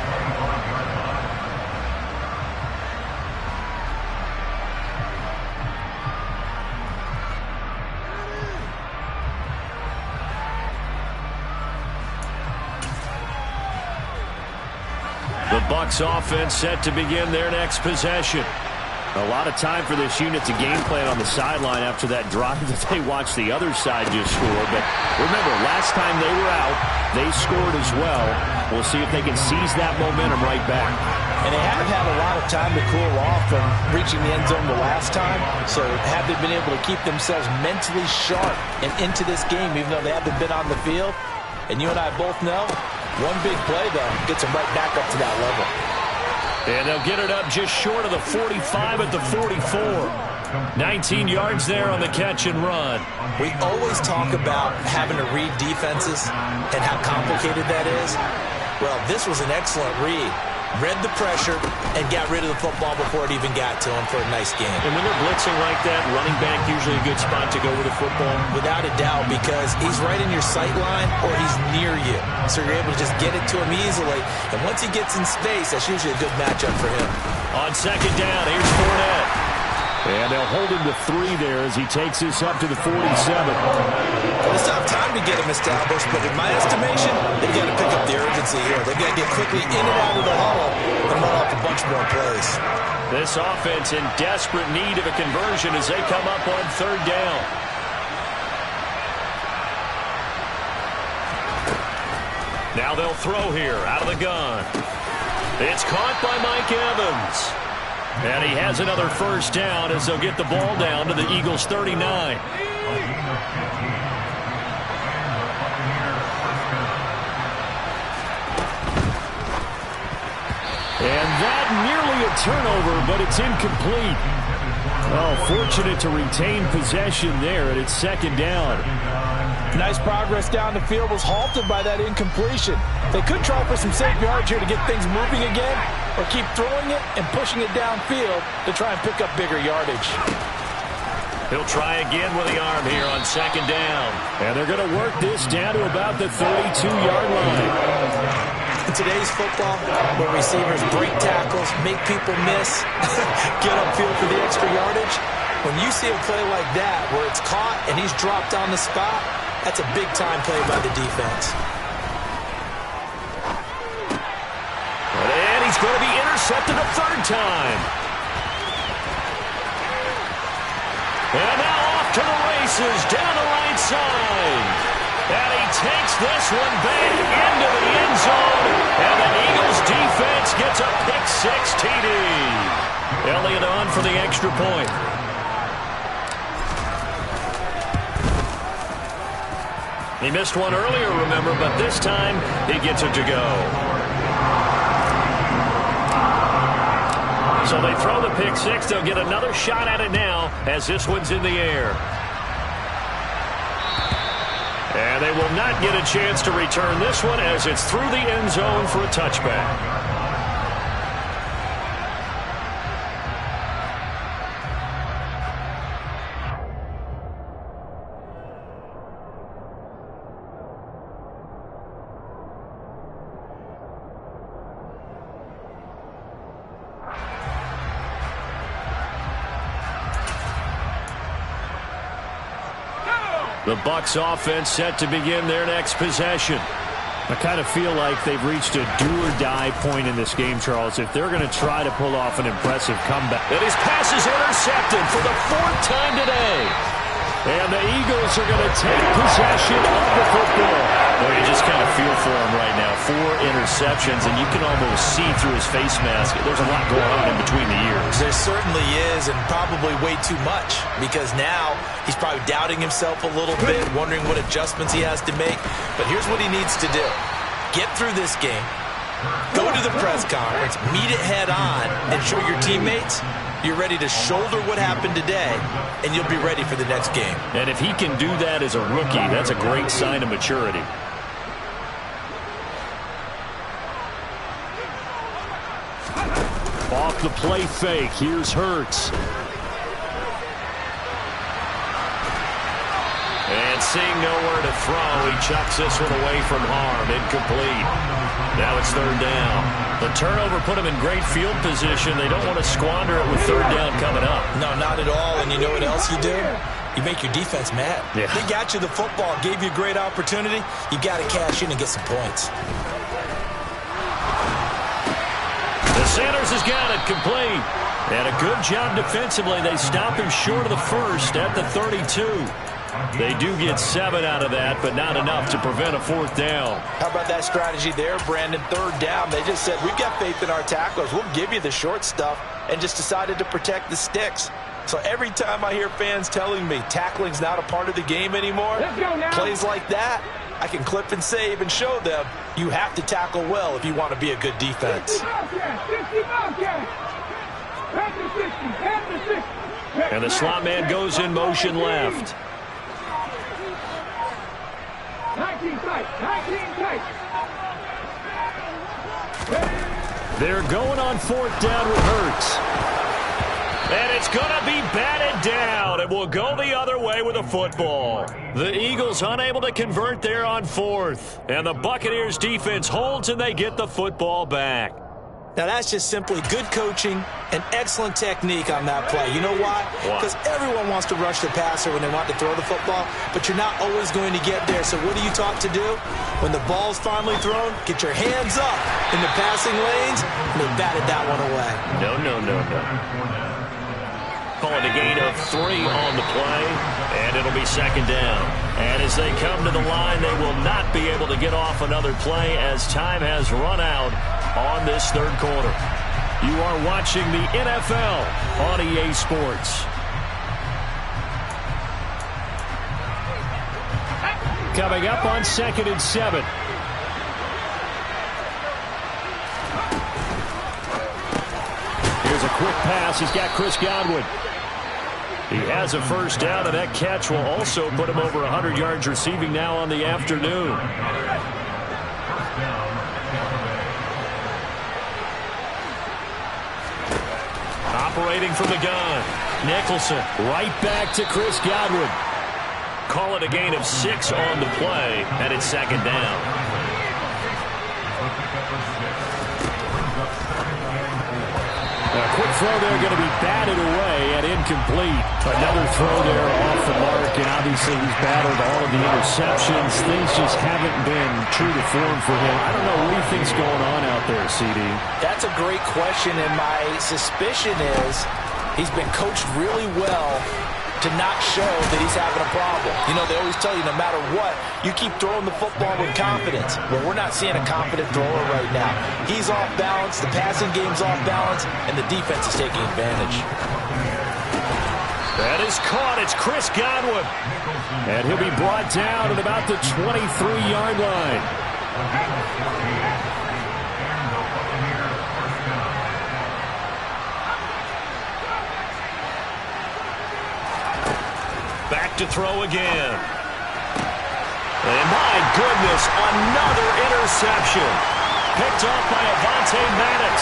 The Bucs offense set to begin their next possession.
A lot of time for this unit to game plan on the sideline after that drive that they watched the other side just score. But remember, last time they were out, they scored as well. We'll see if they can seize that momentum right back.
And they haven't had a lot of time to cool off from reaching the end zone the last time. So have they been able to keep themselves mentally sharp and into this game, even though they haven't been on the field? And you and I both know, one big play, though, gets them right back up to that level.
And they'll get it up just short of the 45 at the 44. 19 yards there on the catch and run.
We always talk about having to read defenses and how complicated that is. Well, this was an excellent read. Read the pressure and got rid of the football before it even got to him for a nice game.
And when they're blitzing like that, running back usually a good spot to go with the football?
Without a doubt, because he's right in your sight line or he's near you. So you're able to just get it to him easily. And once he gets in space, that's usually a good matchup for him.
On second down, here's Fournette. And they'll hold him to 3 there as he takes this up to the 47.
Well, it's not time to get him established, but in my estimation, they've got to pick up the urgency here. They've got to get quickly in and out of the huddle and run off a bunch more plays.
This offense in desperate need of a conversion as they come up on third down. Now they'll throw here out of the gun. It's caught by Mike Evans. And he has another first down as they'll get the ball down to the Eagles' 39. And that nearly a turnover, but it's incomplete. Well, fortunate to retain possession there, and it's second down.
Nice progress down the field, was halted by that incompletion. They could try for some safe yards here to get things moving again, or keep throwing it and pushing it downfield to try and pick up bigger yardage.
He'll try again with the arm here on second down.
And they're going to work this down to about the 32-yard line.
In today's football, where receivers break tackles, make people miss, get upfield for the extra yardage, when you see a play like that where it's caught and he's dropped on the spot, that's a big-time play by the defense.
And he's going to be intercepted a third time. And now off to the races down the right side. And he takes this one back into the end zone. And the Eagles defense gets a pick-6 TD. Elliott on for the extra point. He missed one earlier, remember, but this time he gets it to go. So they throw the pick-6. They'll get another shot at it now as this one's in the air. And they will not get a chance to return this one as it's through the end zone for a touchback. The Bucs offense set to begin their next possession. I kind of feel like they've reached a do-or-die point in this game, Charles, if they're going to try to pull off an impressive comeback. And his pass is intercepted for the 4th time today. And the Eagles are going to take possession of the football.
Well, you just kind of feel for him right now. 4 interceptions, and you can almost see through his face mask. There's a lot going on in between the ears.
There certainly is, and probably way too much, because now he's probably doubting himself a little bit, wondering what adjustments he has to make. But here's what he needs to do. Get through this game, go to the press conference, meet it head on, and show your teammates you're ready to shoulder what happened today, and you'll be ready for the next game.
And if he can do that as a rookie, that's a great sign of maturity. Off the play fake, here's Hurts. And seeing nowhere to throw, he chucks this one away from harm. Incomplete. Now it's 3rd down. The turnover put him in great field position. They don't want to squander it with 3rd down coming up.
No, not at all. And you know what else you do? You make your defense mad.
Yeah.
They got you the football, gave you a great opportunity. You got to cash in and get some points.
The Sanders has got it complete. And a good job defensively. They stop him short of the first at the 32. They do get 7 out of that, but not enough to prevent a 4th down.
How about that strategy there, Brandon? 3rd down. They just said, we've got faith in our tacklers. We'll give you the short stuff, and just decided to protect the sticks. So every time I hear fans telling me tackling's not a part of the game anymore, plays like that, I can clip and save and show them you have to tackle well if you want to be a good defense.
And the slot man goes in motion left.
19 tight.
They're going on 4th down with Hurts. And it's going to be batted down. It will go the other way with a football. The Eagles unable to convert there on 4th. And the Buccaneers defense holds and they get the football back.
Now, that's just simply good coaching and excellent technique on that play. You know why? Because everyone wants to rush the passer when they want to throw the football, but you're not always going to get there. So what are you taught to do? When the ball's finally thrown, get your hands up in the passing lanes, and they batted that one away.
No. Call it a gain of 3 on the play, and it'll be 2nd down. And as they come to the line, they will not be able to get off another play as time has run out on this 3rd quarter. You are watching the NFL on EA Sports. Coming up on 2nd and 7. Here's a quick pass. He's got Chris Godwin. He has a 1st down, and that catch will also put him over 100 yards receiving now on the afternoon. Operating from the gun, Nicholson right back to Chris Godwin. Call it a gain of 6 on the play, and it's 2nd down. A quick throw there going to be batted away and incomplete. Another throw there off the mark, and obviously he's battled all of the interceptions. Things just haven't been true to form for him. I don't know what he thinks going on out there, CD.
That's a great question, and my suspicion is he's been coached really well to not show that he's having a problem. You know, they always tell you no matter what, you keep throwing the football with confidence. Well, we're not seeing a confident thrower right now. He's off balance, the passing game's off balance, and the defense is taking advantage.
That is caught. It's Chris Godwin. And he'll be brought down at about the 23-yard line. Back to throw again. And my goodness, another interception. Picked off by Avonte Maddox.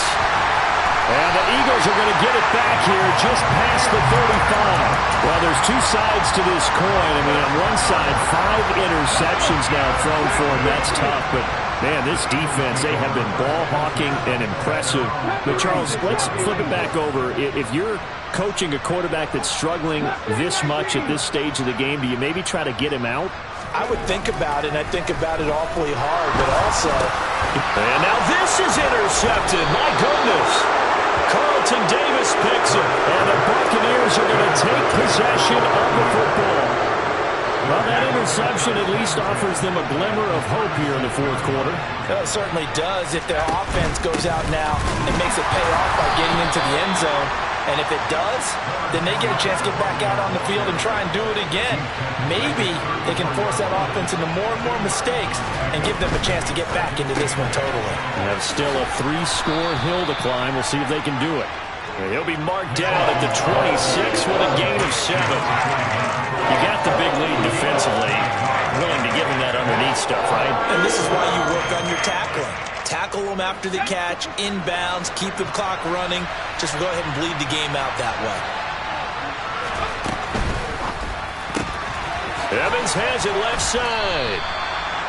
And the Eagles are going to get it back here just past the 35. Well, there's 2 sides to this coin. I mean, on one side, 5 interceptions now thrown for him. That's tough, but man, this defense, they have been ball hawking and impressive. But Charles, let's flip it back over. If you're coaching a quarterback that's struggling this much at this stage of the game, do you maybe try to get him out?
I would think about it, and I think about it awfully hard, but also...
And now this is intercepted. My goodness. Carlton Davis picks it, and the Buccaneers are going to take possession of the football.
interception at least offers them a glimmer of hope here in the fourth quarter.
Well, it certainly does if their offense goes out now and makes it pay off by getting into the end zone. And if it does, then they get a chance to get back out on the field and try and do it again. Maybe they can force that offense into more and more mistakes and give them a chance to get back into this one totally.
They have still a 3-score hill to climb. We'll see if they can do it. He'll be marked down at the 26 with a gain of 7. You got the big lead defensively. Willing to give him that underneath stuff, right?
And this is why you work on your tackling. Tackle them after the catch, inbounds, keep the clock running. Just go ahead and bleed the game out that way.
Evans has it left side.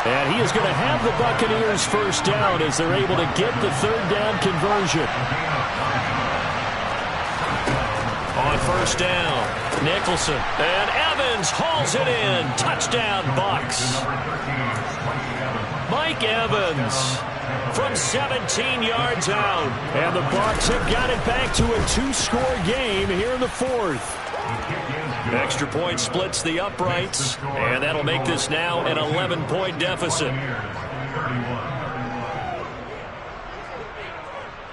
And he is going to have the Buccaneers first down as they're able to get the third down conversion. On first down, Nicholson. And Evans hauls it in. Touchdown, Bucs. Mike Evans from 17 yards out. And the Bucs have got it back to a 2-score game here in the fourth. Extra point splits the uprights, and that'll make this now an 11-point deficit.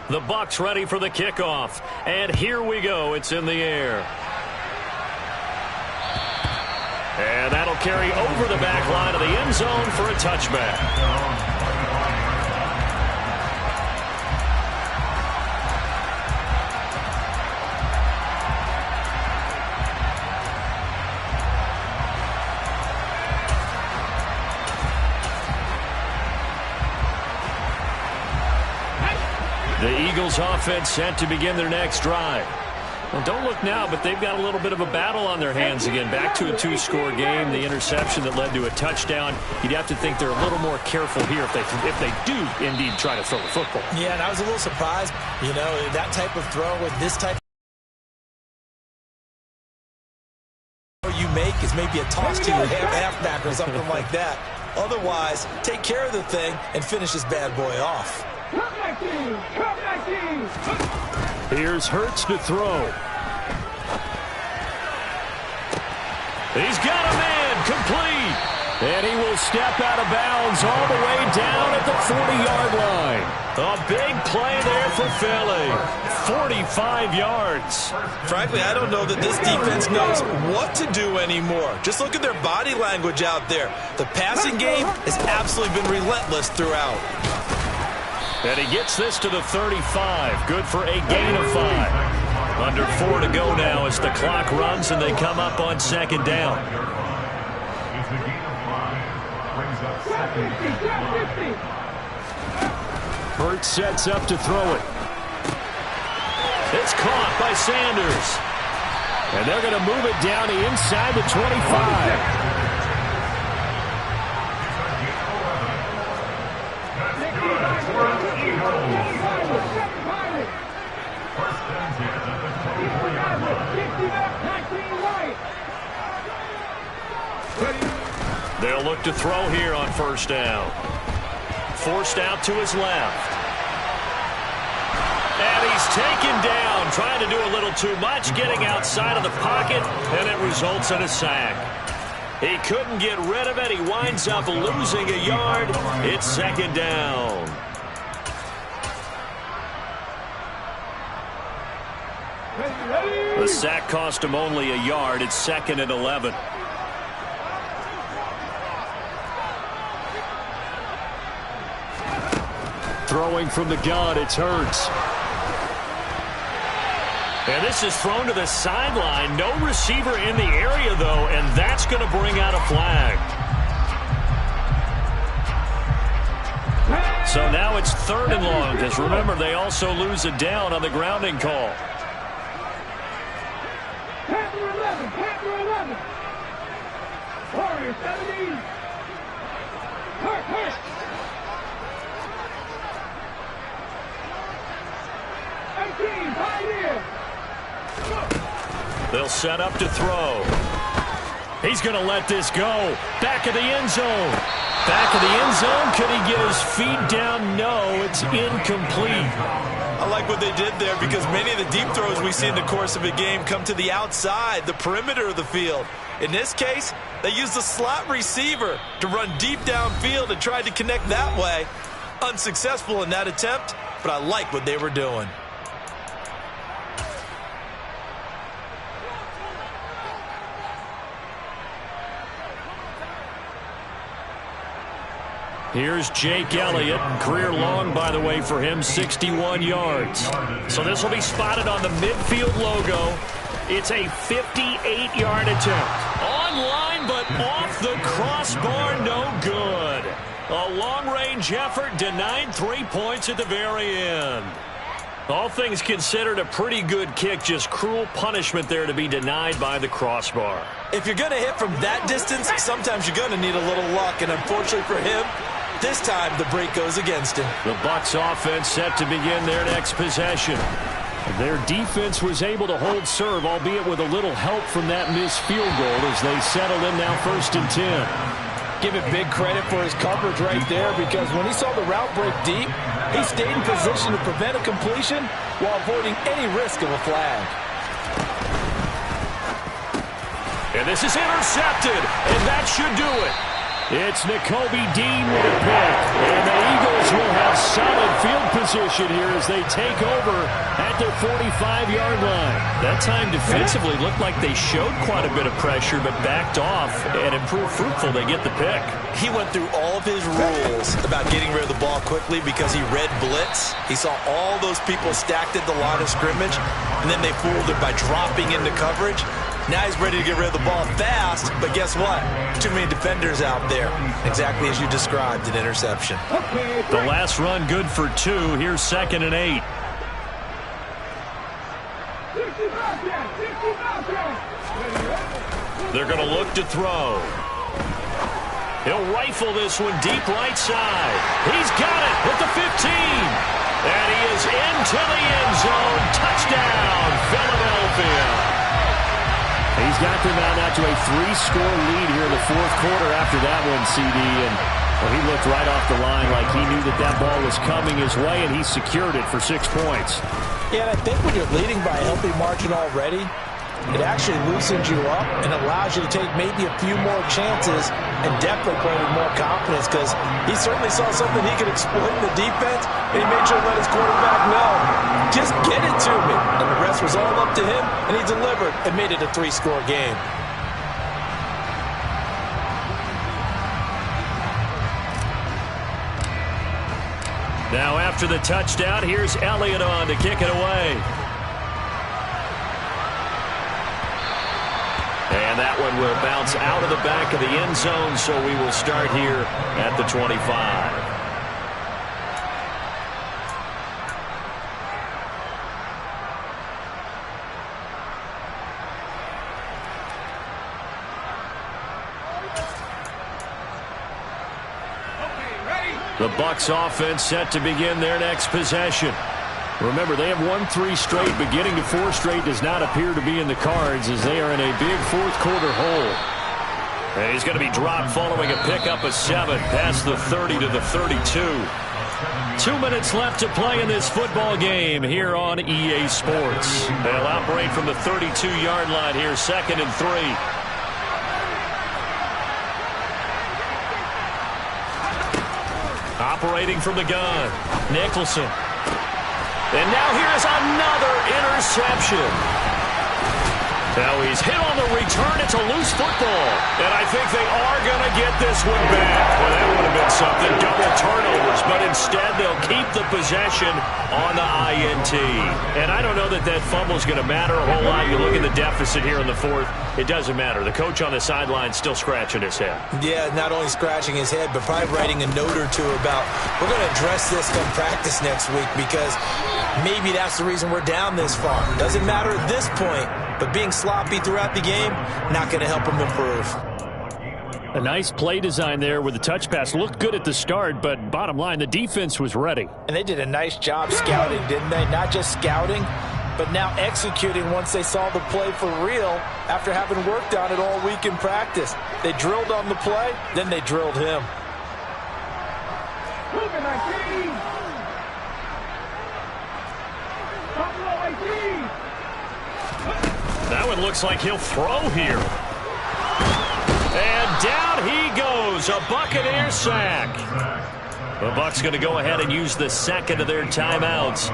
The Bucs ready for the kickoff, and here we go. It's in the air. And that'll carry over the back line of the end zone for a touchback. The Eagles offense set to begin their next drive. Well, don't look now, but they've got a little bit of a battle on their hands again. Back to a 2-score game. The interception that led to a touchdown. You'd have to think they're a little more careful here if they do indeed try to throw the football.
Yeah, and I was a little surprised. You know, that type of throw with this type of you make is maybe a toss to your halfback or something like that. Otherwise, take care of the thing and finish this bad boy off.
Here's Hurts to throw. He's got a man, complete. And he will step out of bounds all the way down at the 40-yard line. A big play there for Philly. 45 yards.
Frankly, I don't know that this defense knows what to do anymore. Just look at their body language out there. The passing game has absolutely been relentless throughout.
And he gets this to the 35. Good for a gain of 5. Under 4 to go now as the clock runs and they come up on second down. Hurts sets up to throw it. It's caught by Sanders. And they're going to move it down to inside the 25. They'll look to throw here on first down. Forced out to his left. And he's taken down, trying to do a little too much, getting outside of the pocket, and it results in a sack. He couldn't get rid of it. He winds up losing a yard. It's second down. The sack cost him only a yard. It's 2nd and 11. Throwing from the gun, it's Hurts. And this is thrown to the sideline. No receiver in the area, though, and that's going to bring out a flag. So now it's 3rd and long, because remember, they also lose a down on the grounding call.
Panther 11, Panther 11. Warrior 17. Hurt. 18, Pioneer.
They'll set up to throw. He's going to let this go. Back of the end zone. Back of the end zone. Could he get his feet down? No, it's incomplete.
I like what they did there because many of the deep throws we see in the course of a game come to the outside, the perimeter of the field. In this case, they used the slot receiver to run deep downfield and tried to connect that way. Unsuccessful in that attempt, but I like what they were doing.
Here's Jake Elliott. Career long, by the way, for him, 61 yards. So this will be spotted on the midfield logo. It's a 58-yard attempt. Online, but off the crossbar, no good. A long-range effort denied 3 points at the very end. All things considered, a pretty good kick, just cruel punishment there to be denied by the crossbar.
If you're going to hit from that distance, sometimes you're going to need a little luck, and unfortunately for him, this time the break goes against him.
The Bucs offense set to begin their next possession. Their defense was able to hold serve, albeit with a little help from that missed field goal as they settle in now 1st and 10.
Give it big credit for his coverage right there, because when he saw the route break deep, he stayed in position to prevent a completion while avoiding any risk of a flag.
And this is intercepted, and that should do it. It's Nakobe Dean with a pick, and the Eagles will have solid field position here as they take over at their 45-yard line. That time defensively looked like they showed quite a bit of pressure, but backed off, and it proved fruitful. They get the pick.
He went through all of his rules about getting rid of the ball quickly because he read blitz. He saw all those people stacked at the line of scrimmage, and then they fooled it by dropping into coverage. Now he's ready to get rid of the ball fast, but guess what? Too many defenders out there. Exactly as you described, an interception.
The last run good for 2. Here's 2nd and 8. They're going to look to throw. He'll rifle this one deep right side. He's got it at the 15. And he is into the end zone. Touchdown, Philadelphia. He's got them out to a 3-score lead here in the 4th quarter after that one, CD. And well, he looked right off the line like he knew that ball was coming his way, and he secured it for 6 points.
Yeah, and I think when you're leading by a healthy margin already, it actually loosens you up and allows you to take maybe a few more chances and definitely play with more confidence, because he certainly saw something he could exploit in the defense, and he made sure to let his quarterback know, just get it to me. And the rest was all up to him, and he delivered and made it a 3-score game.
Now after the touchdown, here's Elliott on to kick it away. And that one will bounce out of the back of the end zone, so we will start here at the 25. The Bucs offense set to begin their next possession. Remember, they have won 3 straight, but getting to 4 straight does not appear to be in the cards as they are in a big 4th quarter hole. And he's going to be dropped following a pickup of 7 past the 30 to the 32. 2 minutes left to play in this football game here on EA Sports. They'll operate from the 32-yard line here, 2nd and 3. Operating from the gun, Nicholson. And now here is another interception. Now he's hit on the return. It's a loose football. And I think they are going to get this one back. Well, that would have been something. Double turnovers. But instead, they'll keep the possession on the INT. And I don't know that fumble is going to matter a whole lot. You look at the deficit here in the 4th. It doesn't matter. The coach on the sideline still scratching his head.
Yeah, not only scratching his head, but probably writing a note or two about, we're going to address this come practice next week, because maybe that's the reason we're down this far. Doesn't matter at this point, but being sloppy throughout the game, not going to help him improve.
A nice play design there with the touch pass. Looked good at the start, but bottom line, the defense was ready.
And they did a nice job scouting, didn't they? Not just scouting, but now executing once they saw the play for real after having worked on it all week in practice. They drilled on the play, then they drilled him.
and looks like he'll throw here. And down he goes, a Buccaneer sack. The Bucs going to go ahead and use the second of their timeouts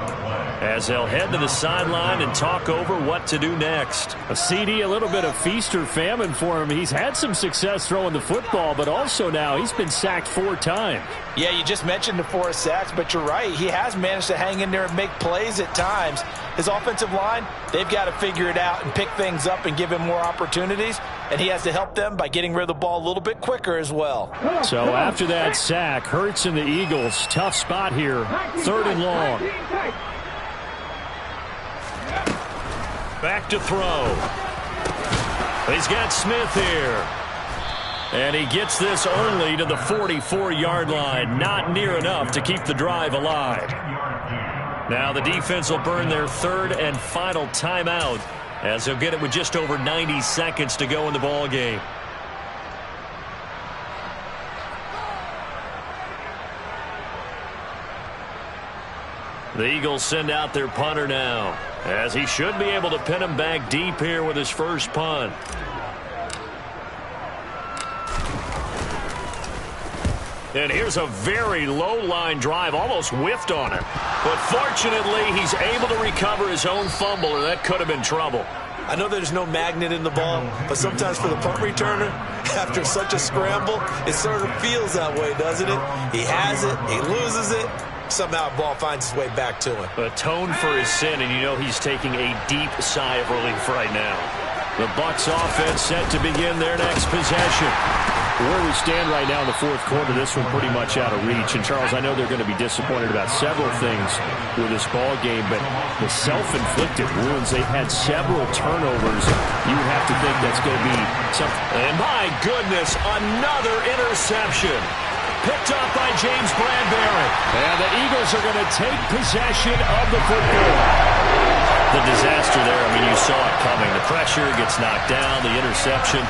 as they'll head to the sideline and talk over what to do next.
A CD, a little bit of feast or famine for him. He's had some success throwing the football, but also now he's been sacked 4 times.
Yeah, you just mentioned the 4 sacks, but you're right. He has managed to hang in there and make plays at times. His offensive line, they've got to figure it out and pick things up and give him more opportunities, and he has to help them by getting rid of the ball a little bit quicker as well.
So after that sack, Hurts and the Eagles, tough spot here, 3rd and long.
Back to throw. He's got Smith here. And he gets this only to the 44-yard line. Not near enough to keep the drive alive. Now the defense will burn their 3rd and final timeout as they'll get it with just over 90 seconds to go in the ball game. The Eagles send out their punter now, as he should be able to pin him back deep here with his first punt. And here's a very low line drive, almost whiffed on him. But fortunately, he's able to recover his own fumble, or that could have been trouble.
I know there's no magnet in the ball, but sometimes for the punt returner, after such a scramble, it sort of feels that way, doesn't it? He has it, he loses it, somehow the ball finds its way back to him.
Atone for his sin, and you know he's taking a deep sigh of relief right now. The Bucs offense set to begin their next possession.
Where we stand right now in the 4th quarter, this one pretty much out of reach. And, Charles, I know they're going to be disappointed about several things with this ball game, but the self-inflicted wounds, they've had several turnovers. You would have to think that's going to be something.
And, my goodness, another interception. Picked up by James Bradbury.
And the Eagles are going to take possession of the football.
The disaster there, I mean, you saw it coming. The pressure gets knocked down, the interception.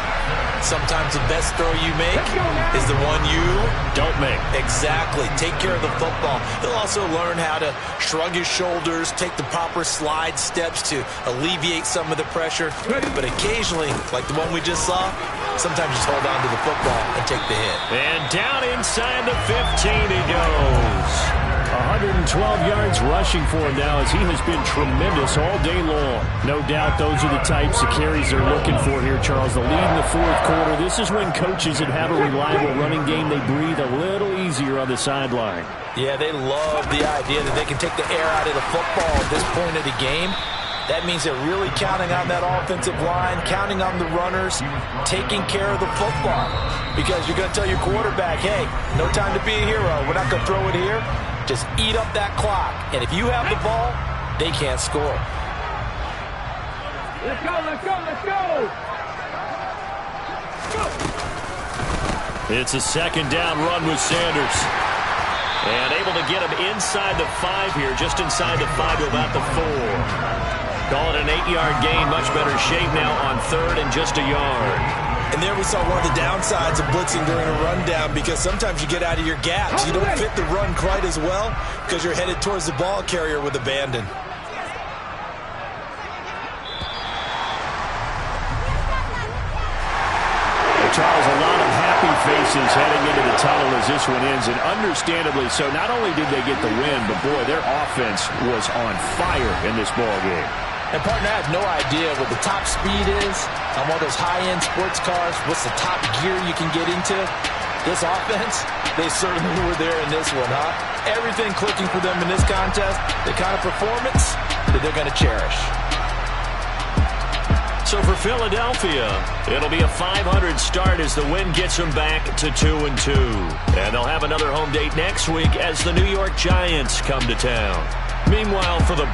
Sometimes the best throw you make is the one you
don't make.
Exactly. Take care of the football. He'll also learn how to shrug his shoulders, take the proper slide steps to alleviate some of the pressure. But occasionally, like the one we just saw, sometimes just hold on to the football and take the hit.
And down inside the 15 he goes.
112 yards rushing for him now, as he has been tremendous all day long. No doubt those are the types of carries they're looking for here, Charles. The lead in the 4th quarter. This is when coaches that have a reliable running game, they breathe a little easier on the sideline.
Yeah, they love the idea that they can take the air out of the football at this point of the game. That means they're really counting on that offensive line, counting on the runners, taking care of the football. Because you're going to tell your quarterback, hey, no time to be a hero. We're not going to throw it here. Just eat up that clock. And if you have the ball, they can't score.
Let's go, let's go, let's go!
It's a 2nd down run with Sanders. And able to get him inside the 5 here, just inside the 5 to about the 4. Call it an 8-yard gain, much better shape now on 3rd and just a yard.
And there we saw one of the downsides of blitzing during a rundown, because sometimes you get out of your gaps. You don't fit the run quite as well because you're headed towards the ball carrier with abandon.
Charles, a lot of happy faces heading into the tunnel as this one ends, and understandably so. Not only did they get the win, but boy, their offense was on fire in this ball game.
And, partner, I have no idea what the top speed is on one of those high-end sports cars. What's the top gear you can get into? This offense, they certainly were there in this one, huh? Everything clicking for them in this contest, the kind of performance that they're going to cherish.
So for Philadelphia, it'll be a 500 start as the win gets them back to 2-2. And they'll have another home date next week as the New York Giants come to town. Meanwhile, for the